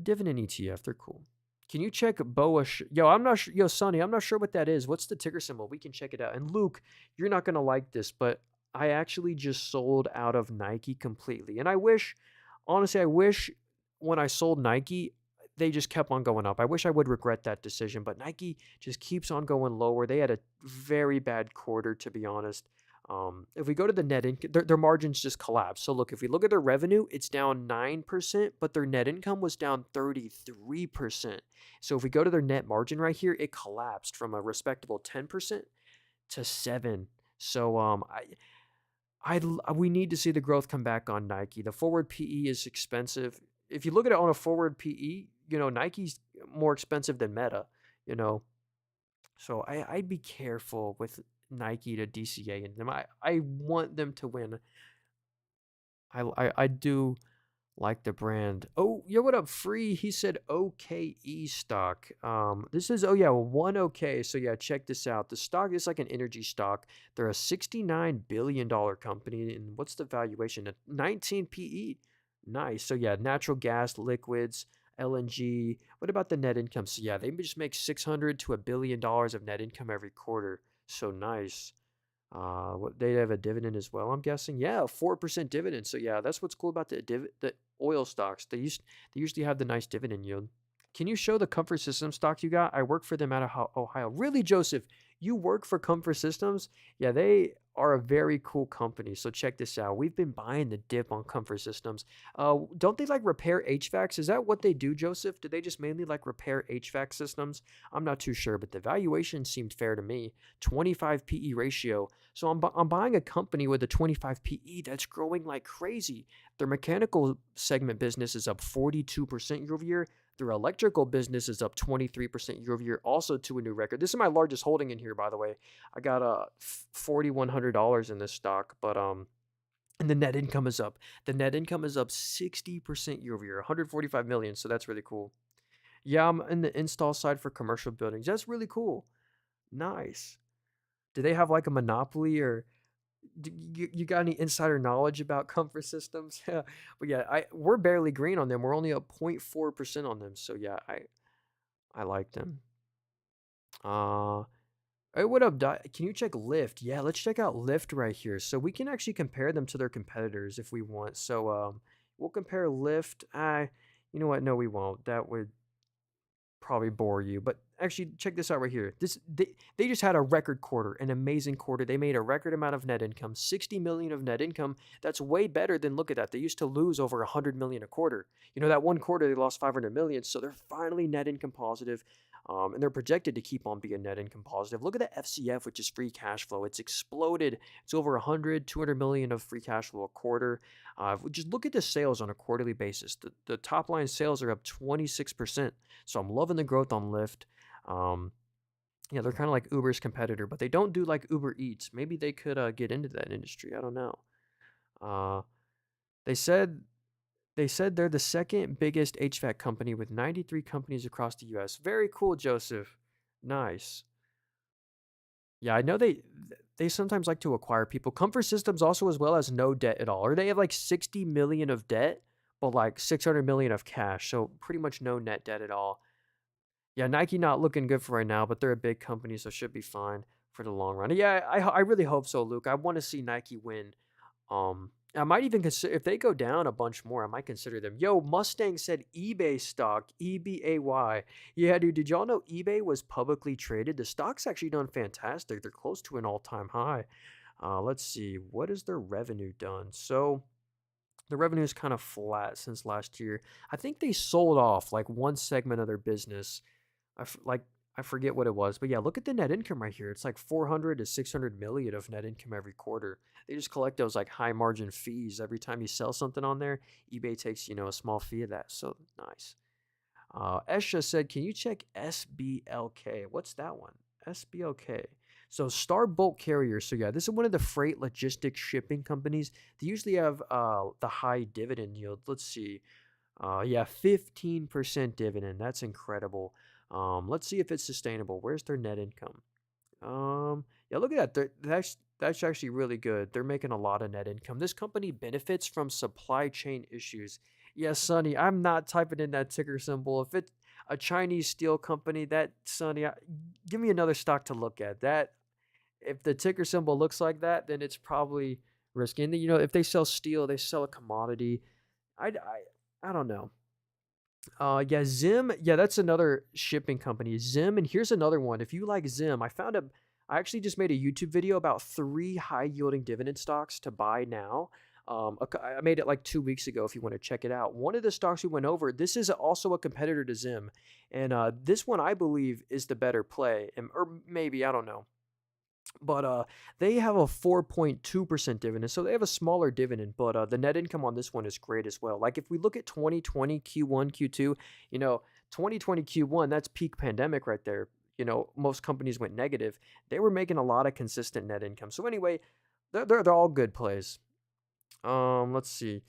dividend ETF. They're cool. Can you check BOA? Yo, I'm not sure. Yo, Sonny, I'm not sure what that is. What's the ticker symbol? We can check it out. And Luke, you're not gonna like this, but I actually just sold out of Nike completely. And I wish, honestly, I wish when I sold Nike, they just kept on going up. I wish I would regret that decision, but Nike just keeps on going lower. They had a very bad quarter, to be honest. If we go to the net income, their margins just collapsed. So look, if we look at their revenue, it's down 9%, but their net income was down 33%. So if we go to their net margin right here, it collapsed from a respectable 10% to 7. So we need to see the growth come back on Nike. The forward PE is expensive. If you look at it on a forward PE, you know, Nike's more expensive than Meta, you know. So I'd be careful with Nike to DCA in them. I want them to win. I do like the brand. Oh, yo, what up, Free? He said OKE stock. This is, oh yeah, one OK. So yeah, check this out. The stock is like an energy stock. They're a $69 billion company, and what's the valuation? At 19 PE. Nice. So yeah, natural gas, liquids, LNG. What about the net income? So yeah, they just make 600 to $1 billion of net income every quarter. So nice. What they have a dividend as well, I'm guessing. Yeah, 4% dividend. So yeah, that's what's cool about the oil stocks. They usually have the nice dividend yield. Can you show the Comfort Systems stocks you got? I work for them out of Ohio. Really, Joseph? You work for Comfort Systems? Yeah, they are a very cool company. So check this out. We've been buying the dip on Comfort Systems. Don't they like repair HVACs? Is that what they do, Joseph? Do they just mainly like repair HVAC systems? I'm not too sure, but the valuation seemed fair to me. 25 PE ratio. So I'm buying a company with a 25 PE that's growing like crazy. Their mechanical segment business is up 42% year over year. Their electrical business is up 23% year over year, also to a new record. This is my largest holding in here, by the way. I got $4,100 in this stock, but and the net income is up. The net income is up 60% year over year, 145 million. So that's really cool. Yeah, I'm in the install side for commercial buildings. That's really cool. Nice. Do they have like a monopoly, or you got any insider knowledge about Comfort Systems? But yeah, we're barely green on them. We're only up 0.4% on them. So yeah, I like them. Uh Hey, what up, Can you check Lyft? Yeah, let's check out Lyft right here. So we can actually compare them to their competitors if we want. So we'll compare Lyft. You know what? No, we won't. That would probably bore you, but actually check this out right here. They just had a record quarter, an amazing quarter. They made a record amount of net income, 60 million of net income. That's way better than, look at that. They used to lose over 100 million a quarter. You know, that one quarter they lost 500 million, so they're finally net income positive. And they're projected to keep on being net income positive. Look at the FCF, which is free cash flow. It's exploded. It's over 100, 200 million of free cash flow a quarter. Just look at the sales on a quarterly basis. The top line sales are up 26%. So I'm loving the growth on Lyft. Yeah, they're kind of like Uber's competitor, but they don't do like Uber Eats. Maybe they could get into that industry. I don't know. Uh, they said they're the second biggest HVAC company with 93 companies across the U.S. Very cool, Joseph. Nice. Yeah, I know they sometimes like to acquire people. Comfort Systems also, as well, as no debt at all. Or they have like 60 million of debt, but like 600 million of cash. So pretty much no net debt at all. Yeah, Nike not looking good for right now, but they're a big company, so should be fine for the long run. Yeah, I really hope so, Luke. I want to see Nike win. I might even consider, if they go down a bunch more, I might consider them. Yo, Mustang said eBay stock, EBAY. Yeah, dude, did y'all know eBay was publicly traded? The stock's actually done fantastic. They're close to an all-time high. Let's see, what has their revenue done? So the revenue is kind of flat since last year. I think they sold off like one segment of their business. Like I forget what it was, but yeah, look at the net income right here. It's like 400 to 600 million of net income every quarter. They just collect those like high margin fees every time you sell something on there. eBay takes, a small fee of that. So nice. Esha said, "Can you check SBLK? What's that one? SBLK." So Star Bulk Carrier. So yeah, this is one of the freight logistics shipping companies. They usually have the high dividend yield. Let's see. Yeah, 15% dividend. That's incredible. Let's see if it's sustainable. Where's their net income? Yeah, look at that. That's actually really good. They're making a lot of net income. This company benefits from supply chain issues. Yes, Sonny, I'm not typing in that ticker symbol. If it's a Chinese steel company, that Sonny, give me another stock to look at. That if the ticker symbol looks like that, then it's probably risky. And if they sell steel, they sell a commodity. I don't know. Yeah, Zim. Yeah, that's another shipping company, Zim. And here's another one. If you like Zim, I actually just made a YouTube video about 3 high yielding dividend stocks to buy now. I made it like 2 weeks ago. If you want to check it out, one of the stocks we went over. This is also a competitor to Zim, and this one I believe is the better play, or maybe I don't know. But they have a 4.2% dividend, so they have a smaller dividend. But the net income on this one is great as well. Like if we look at 2020 Q1, Q2, 2020 Q1, that's peak pandemic right there. Most companies went negative. They were making a lot of consistent net income. So anyway, they're all good plays. Let's see.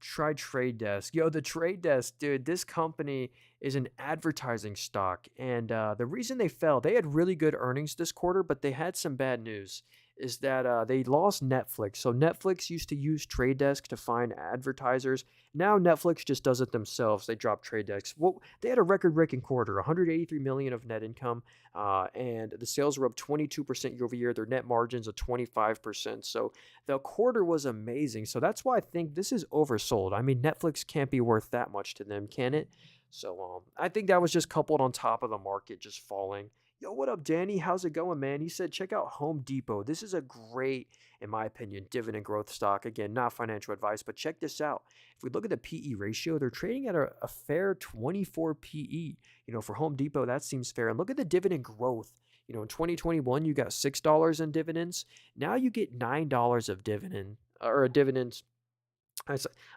Try Trade Desk. Yo, the Trade Desk, dude, this company is an advertising stock. And the reason they fell, they had really good earnings this quarter, but they had some bad news. Is that they lost Netflix. So Netflix used to use Trade Desk to find advertisers. Now Netflix just does it themselves. They drop Trade Desk. Well, they had a record-breaking quarter, 183 million of net income, and the sales were up 22% year over year. Their net margins are 25%. So the quarter was amazing. So that's why I think this is oversold. I mean, Netflix can't be worth that much to them, can it? So I think that was just coupled on top of the market just falling. Yo, what up, Danny? How's it going, man? He said, check out Home Depot. This is a great, in my opinion, dividend growth stock. Again, not financial advice, but check this out. If we look at the PE ratio, they're trading at a fair 24 PE. For Home Depot, that seems fair. And look at the dividend growth. In 2021, you got $6 in dividends. Now you get $9 of dividend, or a dividend.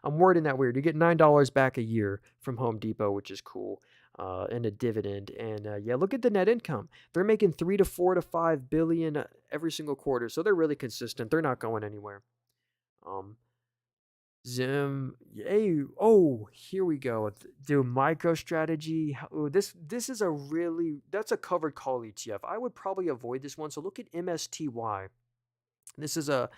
I'm wording that weird. You get $9 back a year from Home Depot, which is cool, and a dividend. And yeah, look at the net income. They're making 3 to 4 to 5 billion every single quarter, so they're really consistent. They're not going anywhere. Um, Zim, hey, oh, here we go. Do MicroStrategy. Oh, this is that's a covered call ETF. I would probably avoid this one. So look at MSTY. This is a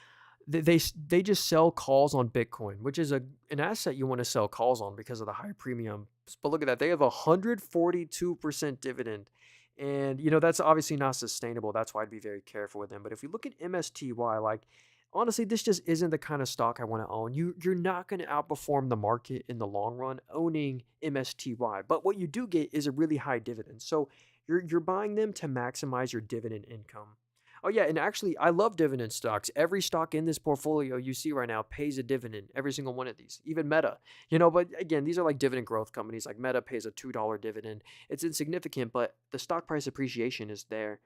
they just sell calls on Bitcoin, which is an asset you want to sell calls on because of the high premium. But look at that, they have 142% dividend, and that's obviously not sustainable. That's why I'd be very careful with them. But if we look at MSTY, like honestly, this just isn't the kind of stock I want to own. You're not going to outperform the market in the long run owning MSTY, but what you do get is a really high dividend. So you're buying them to maximize your dividend income. Oh yeah, and actually, I love dividend stocks. Every stock in this portfolio you see right now pays a dividend. Every single one of these, even Meta. But again, these are like dividend growth companies. Like Meta pays a $2 dividend. It's insignificant, but the stock price appreciation is there.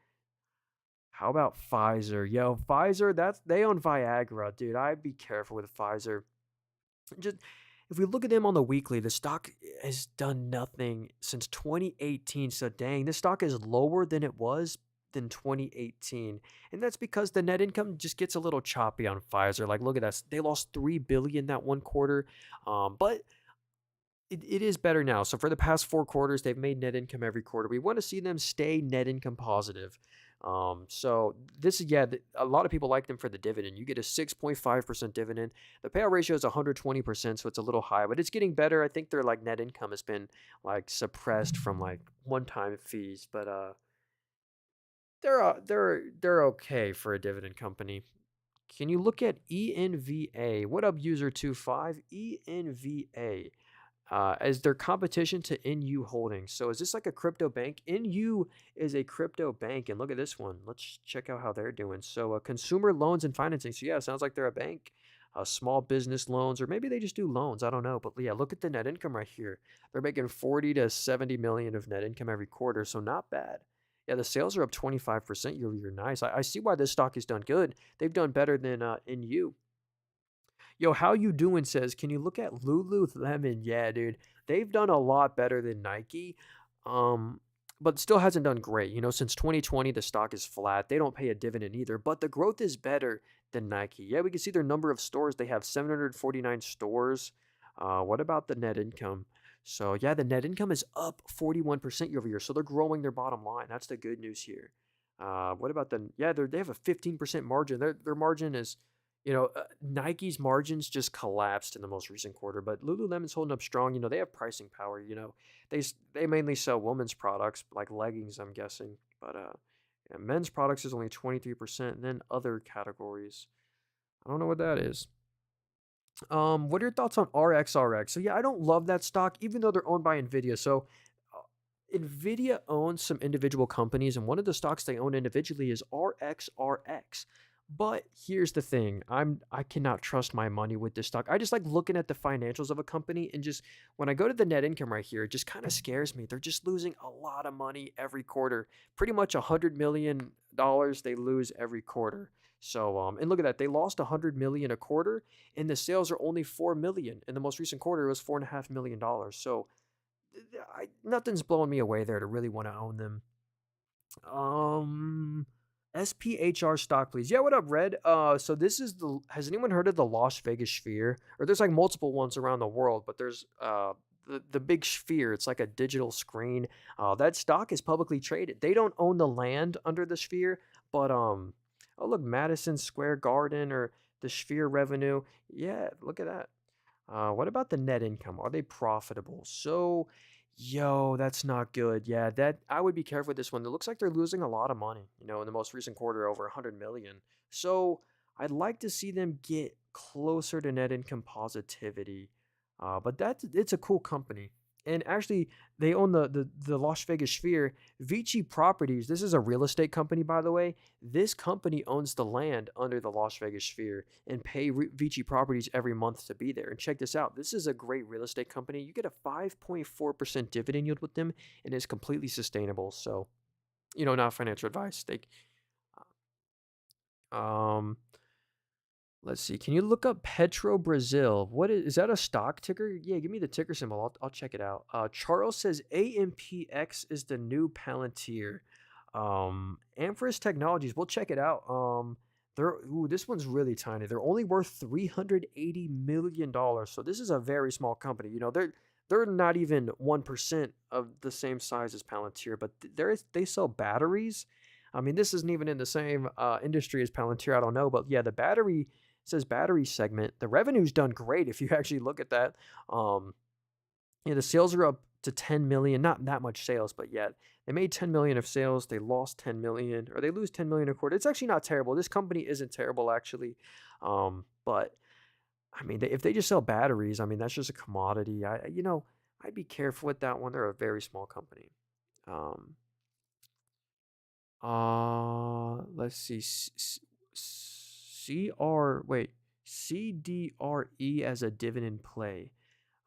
How about Pfizer? Yo, Pfizer, they own Viagra, dude. I'd be careful with Pfizer. Just if we look at them on the weekly, the stock has done nothing since 2018. So dang, this stock is lower than it was than 2018, and that's because the net income just gets a little choppy on Pfizer. Like, look at that, they lost 3 billion that one quarter, but it is better now. So for the past 4 quarters, they've made net income every quarter. We want to see them stay net income positive. So this is, yeah, a lot of people like them for the dividend. You get a 6.5% dividend. The payout ratio is 120%, so it's a little high, but it's getting better. I think their like net income has been like suppressed from like one-time fees, but they're okay for a dividend company. Can you look at ENVA? What up, user 25? ENVA as their competition to NU Holdings. So is this like a crypto bank? NU is a crypto bank, and look at this one. Let's check out how they're doing. So consumer loans and financing. So yeah, it sounds like they're a bank. small business loans, or maybe they just do loans. I don't know. But yeah, look at the net income right here. They're making 40 to 70 million of net income every quarter, so not bad. Yeah, the sales are up 25% year over year. Nice. I see why this stock has done good. They've done better than NU. Yo, how you doing says, can you look at Lululemon? Yeah, dude. They've done a lot better than Nike. Um, but still hasn't done great. Since 2020, the stock is flat. They don't pay a dividend either, but the growth is better than Nike. Yeah, we can see their number of stores. They have 749 stores. What about the net income? So yeah, the net income is up 41% year over year. So they're growing their bottom line. That's the good news here. What about yeah, they have a 15% margin. Their margin is Nike's margins just collapsed in the most recent quarter, but Lululemon's holding up strong. They have pricing power. They mainly sell women's products like leggings, I'm guessing, but yeah, men's products is only 23%, and then other categories. I don't know what that is. What are your thoughts on RXRX? So yeah, I don't love that stock, even though they're owned by Nvidia. So Nvidia owns some individual companies, and one of the stocks they own individually is RXRX. But here's the thing, I cannot trust my money with this stock. I just like looking at the financials of a company, and just when I go to the net income right here, it just kind of scares me. They're just losing a lot of money every quarter. Pretty much $100 million they lose every quarter. So and look at that, they lost 100 million a quarter, and the sales are only 4 million. In the most recent quarter, it was $4.5 million. So nothing's blowing me away there to really want to own them. Um, SPHR stock, please. Yeah, what up, Red? So this is has anyone heard of the Las Vegas Sphere? Or there's like multiple ones around the world, but there's the big sphere. It's like a digital screen. That stock is publicly traded. They don't own the land under the sphere, but oh look, Madison Square Garden or the sphere revenue. Yeah, look at that. What about the net income? Are they profitable? So, yo, that's not good. Yeah, that I would be careful with this one. It looks like they're losing a lot of money, in the most recent quarter, over 100 million. So, I'd like to see them get closer to net income positivity. But it's a cool company. And actually, they own the Las Vegas Sphere. Vici Properties, this is a real estate company, by the way. This company owns the land under the Las Vegas Sphere and pay Vici Properties every month to be there. And check this out. This is a great real estate company. You get a 5.4% dividend yield with them, and it's completely sustainable. So, not financial advice. Um, let's see. Can you look up Petro Brazil? What is that a stock ticker? Yeah, give me the ticker symbol. I'll check it out. Charles says AMPX is the new Palantir. Amphris Technologies. We'll check it out. This one's really tiny. They're only worth $380 million. So this is a very small company. They're not even 1% of the same size as Palantir, but they sell batteries. I mean, this isn't even in the same industry as Palantir. I don't know, but yeah, the battery says battery segment. The revenue's done great if you actually look at that. Yeah, the sales are up to 10 million. Not that much sales, but yet they made 10 million of sales. They lost 10 million, or they lose 10 million a quarter. It's actually not terrible. This company isn't terrible actually. But I mean, if they just sell batteries, I mean, that's just a commodity. I'd be careful with that one. They're a very small company. Um, let's see. CDRE as a dividend play.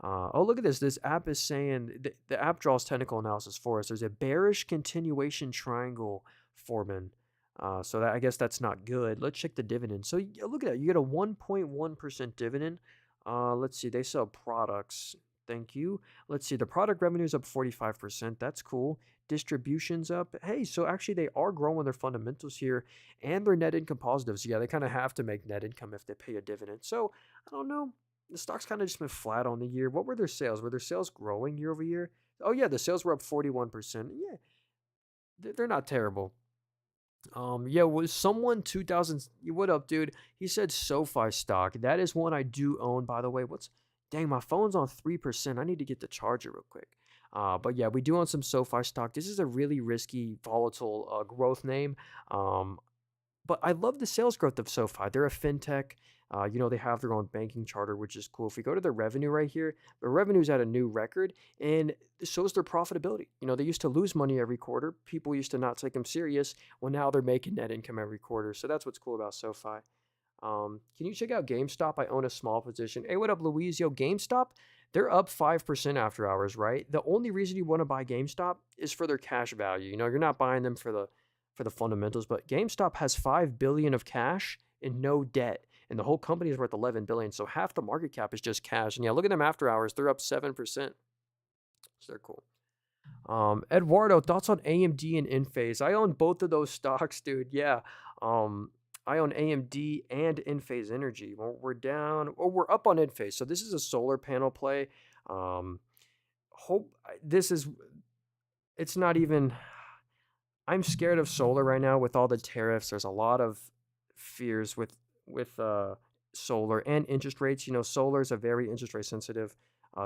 Oh, look at this. This app is saying the app draws technical analysis for us. There's a bearish continuation triangle forming. So I guess that's not good. Let's check the dividend. So look at that. You get a 1.1% dividend. Let's see. They sell products. Thank you. Let's see. The product revenue is up 45%. That's cool. Distribution's up. Hey, so actually they are growing their fundamentals here, and their net income positive. So yeah, they kind of have to make net income if they pay a dividend. So I don't know. The stock's kind of just been flat on the year. What were their sales? Were their sales growing year over year? Oh yeah, the sales were up 41%. Yeah, they're not terrible. Yeah, was someone 2000? What up, dude? He said SoFi stock. That is one I do own, by the way. Dang, my phone's on 3%. I need to get the charger real quick. But yeah, we do own some SoFi stock. This is a really risky, volatile growth name. But I love the sales growth of SoFi. They're a fintech. They have their own banking charter, which is cool. If we go to their revenue right here, their revenue's at a new record, and so is their profitability. They used to lose money every quarter. People used to not take them serious. Well, now they're making net income every quarter. So that's what's cool about SoFi. Can you check out GameStop? I own a small position. Hey, what up, Luis? Yo, GameStop, they're up 5% after hours, right? The only reason you want to buy GameStop is for their cash value. You know, you're not buying them for the fundamentals, but GameStop has 5 billion of cash and no debt. And the whole company is worth 11 billion. So half the market cap is just cash. And yeah, look at them after hours. They're up 7%. So they're cool. Eduardo, thoughts on AMD and Enphase? I own both of those stocks, dude. Yeah. Um, I own AMD and Enphase Energy. We're down, or we're up on Enphase. So this is a solar panel play. Um, hope this is. It's not even. I'm scared of solar right now with all the tariffs. There's a lot of fears with solar and interest rates. You know, solar is a very interest rate sensitive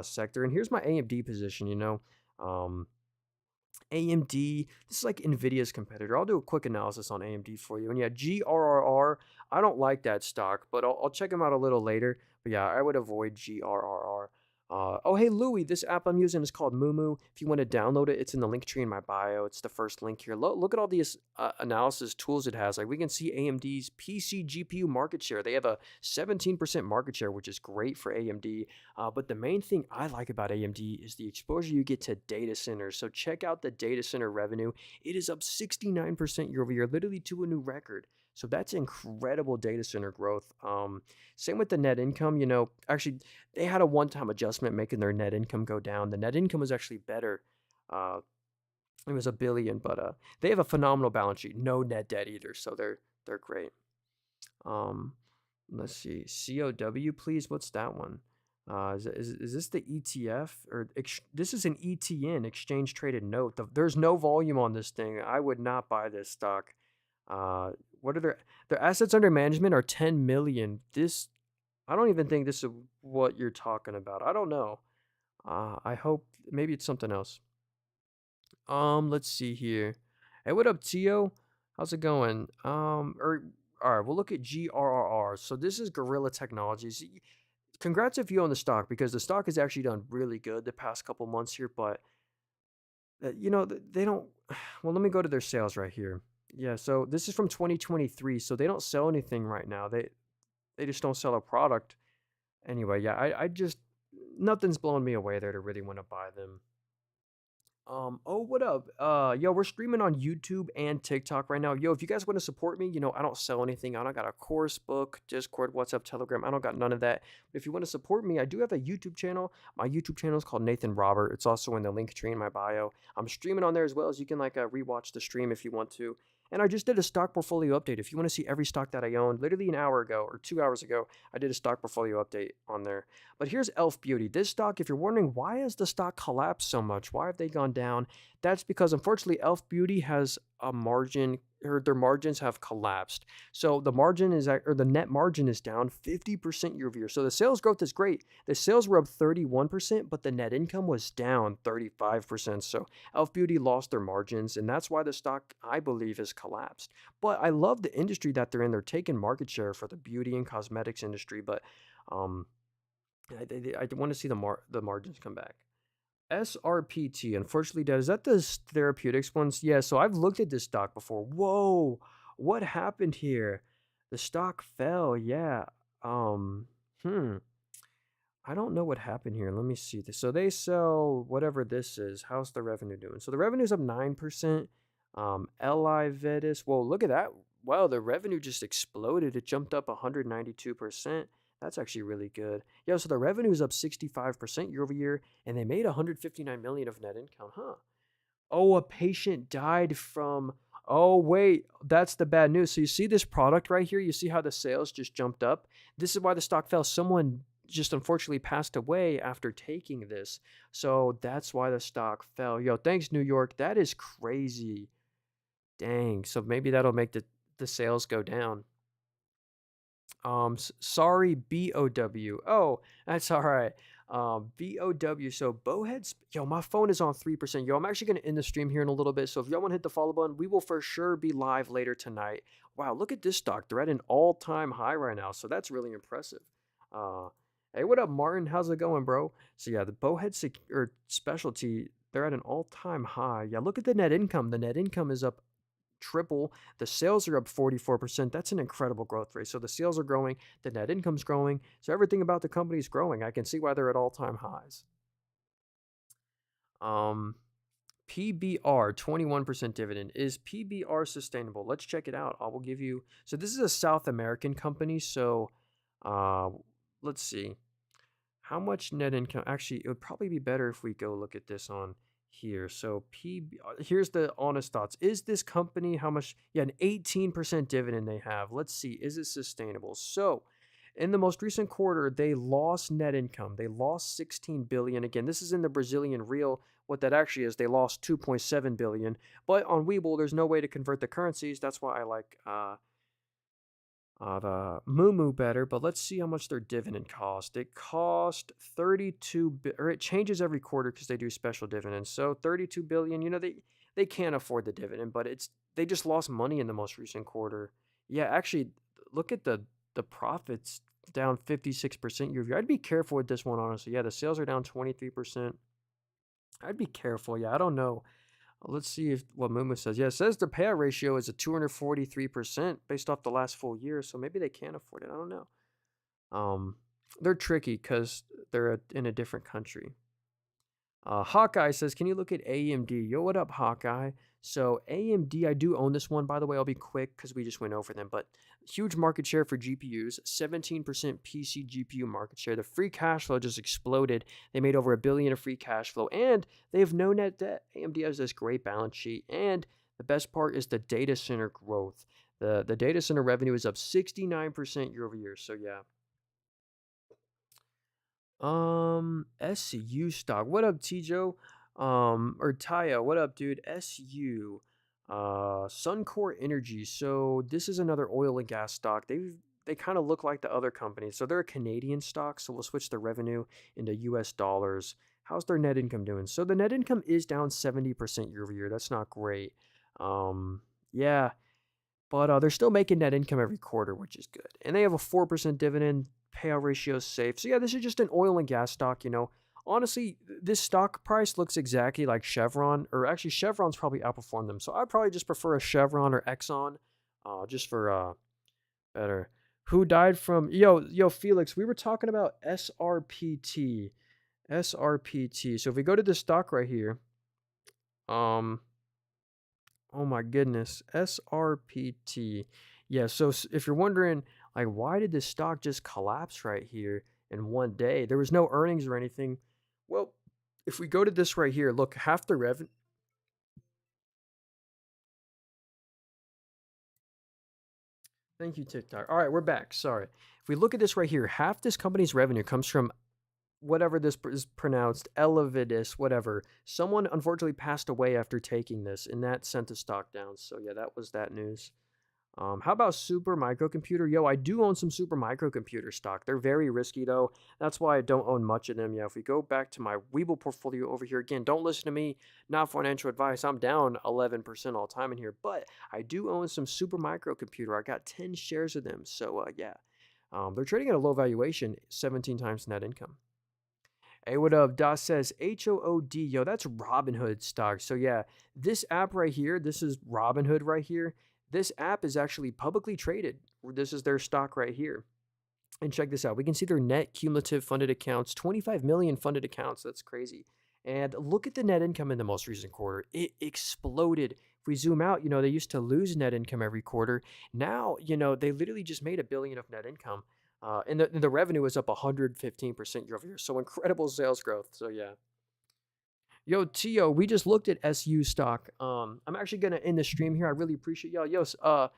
sector. And here's my AMD position. Um, AMD, this is like Nvidia's competitor. I'll do a quick analysis on AMD for you. And yeah, GRRR, I don't like that stock, but I'll check them out a little later. But yeah, I would avoid GRRR. Oh, hey, Louie, this app I'm using is called Mumu. If you want to download it, it's in the link tree in my bio. It's the first link here. Look at all these analysis tools it has. Like we can see AMD's PC GPU market share. They have a 17% market share, which is great for AMD. But the main thing I like about AMD is the exposure you get to data centers. So check out the data center revenue. It is up 69% year over year, literally to a new record. So that's incredible data center growth. Same with the net income. Actually, they had a one-time adjustment making their net income go down. The net income was actually better. Uh, it was a billion, but they have a phenomenal balance sheet. No net debt either, so they're great. Um, let's see, COW, please. What's that one? Is this the ETF or this is an ETN, exchange traded note? There's no volume on this thing. I would not buy this stock. What are their assets under management are 10 million. I don't even think this is what you're talking about. I don't know. I hope maybe it's something else. Let's see here. Hey, what up, Tio? How's it going? All right, we'll look at GRRR. So this is Gorilla Technologies. Congrats if you own the stock because the stock has actually done really good the past couple months here, but they don't. Well, let me go to their sales right here. Yeah, so this is from 2023, so they don't sell anything right now. They just don't sell a product. Anyway, yeah, I just nothing's blowing me away there to really want to buy them. Oh, what up? Yo, we're streaming on YouTube and TikTok right now. Yo, if you guys want to support me, I don't sell anything. I don't got a course book, Discord, WhatsApp, Telegram. I don't got none of that. But if you want to support me, I do have a YouTube channel. My YouTube channel is called Nathan Robert. It's also in the link tree in my bio. I'm streaming on there as well as you can rewatch the stream if you want to. And I just did a stock portfolio update. If you want to see every stock that I owned, literally an hour ago or 2 hours ago, I did a stock portfolio update on there. But here's Elf Beauty. This stock, if you're wondering why has the stock collapsed so much, why have they gone down? That's because unfortunately Elf Beauty has a margin, or their margins have collapsed. So the margin is or the net margin is down 50% year over year. So the sales growth is great. The sales were up 31%, but the net income was down 35%. So Elf Beauty lost their margins, and that's why the stock, I believe, has collapsed. But I love the industry that they're in. They're taking market share for the beauty and cosmetics industry, but I want to see the margins come back. SRPT, unfortunately, dead. Is that the therapeutics ones? Yeah, so I've looked at this stock before. Whoa, what happened here? The stock fell. Yeah. Um, hmm. I don't know what happened here. Let me see this. So they sell whatever this is. How's the revenue doing? So the revenue's up 9%. Li Vetis. Whoa, look at that. Wow, the revenue just exploded. It jumped up 192%. That's actually really good. Yeah, so the revenue is up 65% year over year, and they made 159 million of net income. Huh. Oh, a patient died from. Oh, wait, that's the bad news. So you see this product right here? You see how the sales just jumped up? This is why the stock fell. Someone just unfortunately passed away after taking this. So that's why the stock fell. Yo, thanks, New York. That is crazy. Dang. So maybe that'll make the sales go down. Sorry, BOW. Oh, that's all right. BOW. So Bowheads. Yo, my phone is on 3%. Yo, I'm actually gonna end the stream here in a little bit. So if y'all want to hit the follow button, we will for sure be live later tonight. Wow, look at this stock. They're at an all-time high right now. So that's really impressive. Uh, hey, what up, Martin? How's it going, bro? So yeah, the Bowhead specialty, they're at an all-time high. Yeah, look at the net income. The net income is up triple. The sales are up 44%. That's an incredible growth rate. So the sales are growing, the net income's growing. So everything about the company is growing. I can see why they're at all-time highs. Um, PBR, 21% dividend. Is PBR sustainable? Let's check it out. I will give you. So this is a South American company. So uh, let's see. How much net income? Actually, it would probably be better if we go look at this on here. So here's the honest thoughts. Is this company, how much? Yeah, an 18% dividend they have. Let's see. Is it sustainable? So in the most recent quarter, they lost net income. They lost 16 billion. Again, this is in the Brazilian real. What that actually is, they lost 2.7 billion. But on Webull, there's no way to convert the currencies. That's why I like the Moo better, but let's see how much their dividend cost. It cost 32, or it changes every quarter because they do special dividends. So 32 billion. They can't afford the dividend, but they just lost money in the most recent quarter. Yeah, actually, look at the profits down 56% year over year. I'd be careful with this one, honestly. Yeah, the sales are down 23%. I'd be careful. Yeah, I don't know. Let's see if what Mumu says. Yeah, it says the payout ratio is a 243% based off the last full year, so maybe they can't afford it. I don't know. They're tricky because they're in a different country. Hawkeye says, can you look at AMD? Yo, what up, Hawkeye? So AMD, I do own this one, by the way. I'll be quick because we just went over them, but huge market share for GPUs, 17% PC GPU market share. The free cash flow just exploded. They made over $1 billion of free cash flow, and they have no net debt. AMD has this great balance sheet, and the best part is the data center growth. The data center revenue is up 69% year over year. So yeah. SU stock. What up, Tijo? Or Taya, what up, dude? SU. Suncor Energy. So this is another oil and gas stock. They kind of look like the other companies. So they're a Canadian stock, so we'll switch the revenue into US dollars. How's their net income doing? So the net income is down 70% year over year. That's not great. Yeah. But they're still making net income every quarter, which is good. And they have a 4% dividend. Payout ratio is safe. So yeah, this is just an oil and gas stock. Honestly, this stock price looks exactly like Chevron, or actually Chevron's probably outperformed them. So I'd probably just prefer a Chevron or Exxon, just for better. Who died from yo Felix? We were talking about SRPT. SRPT. So if we go to this stock right here, um, oh my goodness, SRPT. Yeah, so if you're wondering, like, why did this stock just collapse right here in one day? There was no earnings or anything. Well, if we go to this right here, look, half the revenue. Thank you, TikTok. All right, we're back. Sorry. If we look at this right here, half this company's revenue comes from whatever this is pronounced, Elevidus, whatever. Someone unfortunately passed away after taking this, and that sent the stock down. So yeah, that was that news. How about Super Microcomputer? Yo, I do own some Super Microcomputer stock. They're very risky though. That's why I don't own much of them. Yeah, if we go back to my Webull portfolio over here again, don't listen to me. Not financial advice. I'm down 11% all time in here, but I do own some Super Microcomputer. I got 10 shares of them. So yeah, they're trading at a low valuation, 17 times net income. Hey, what up? Das says HOOD. Yo, that's Robinhood stock. So yeah, this app right here, this is Robinhood right here. This app is actually publicly traded. This is their stock right here. And check this out. We can see their net cumulative funded accounts, 25 million funded accounts. That's crazy. And look at the net income in the most recent quarter. It exploded. If we zoom out, they used to lose net income every quarter. Now, they literally just made $1 billion of net income. And the revenue is up 115% year over year. So incredible sales growth. So yeah. Yo, Tio, we just looked at SU stock. I'm actually gonna end the stream here. I really appreciate y'all.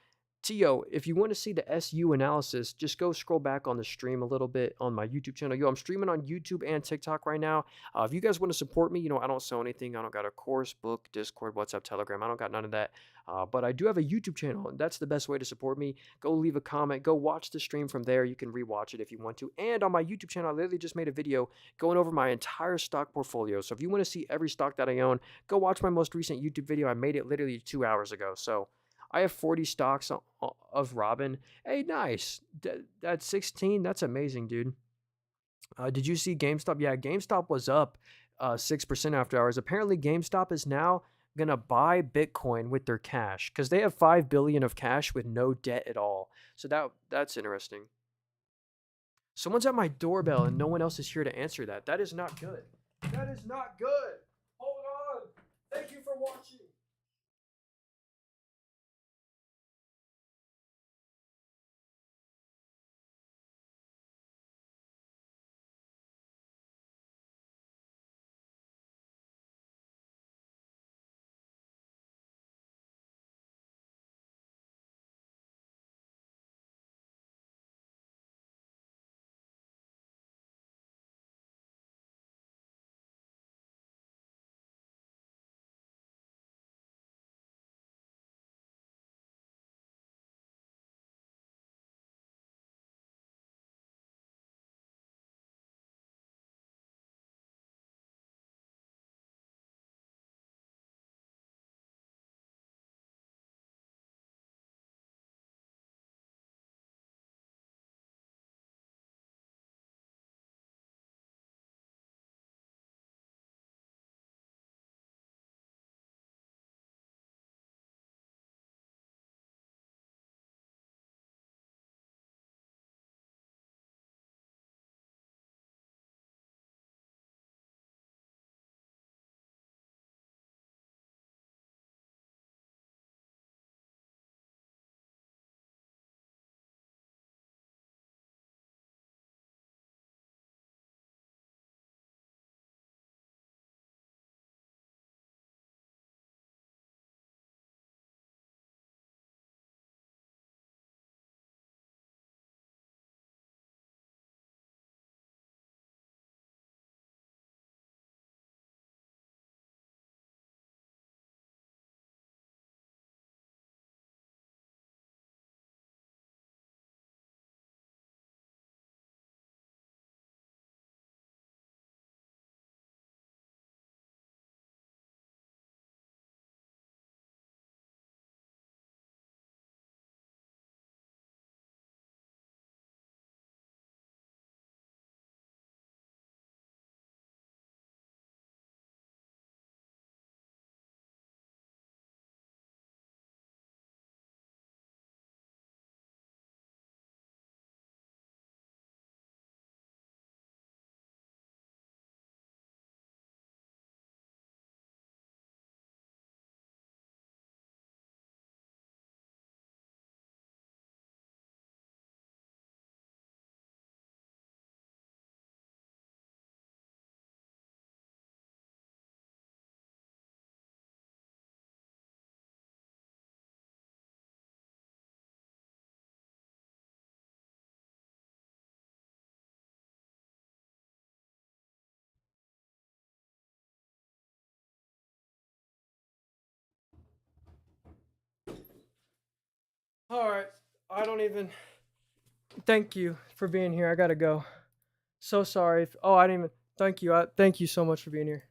Tio, if you want to see the SU analysis, just go scroll back on the stream a little bit on my YouTube channel. Yo, I'm streaming on YouTube and TikTok right now. If you guys want to support me, I don't sell anything. I don't got a course, book, Discord, WhatsApp, Telegram. I don't got none of that. But I do have a YouTube channel, and that's the best way to support me. Go leave a comment. Go watch the stream from there. You can rewatch it if you want to. And on my YouTube channel, I literally just made a video going over my entire stock portfolio. So if you want to see every stock that I own, go watch my most recent YouTube video. I made it literally 2 hours ago. So I have 40 stocks of Robin. Hey, nice. That's 16. That's amazing, dude. Did you see GameStop? Yeah, GameStop was up 6% after hours. Apparently, GameStop is now gonna buy Bitcoin with their cash because they have 5 billion of cash with no debt at all. So that's interesting. Someone's at my doorbell and no one else is here to answer that. That is not good. That is not good. Hold on. Thank you for watching. All right. I don't even. Thank you for being here. I gotta go. So sorry. Oh, I didn't even. Thank you. Thank you so much for being here.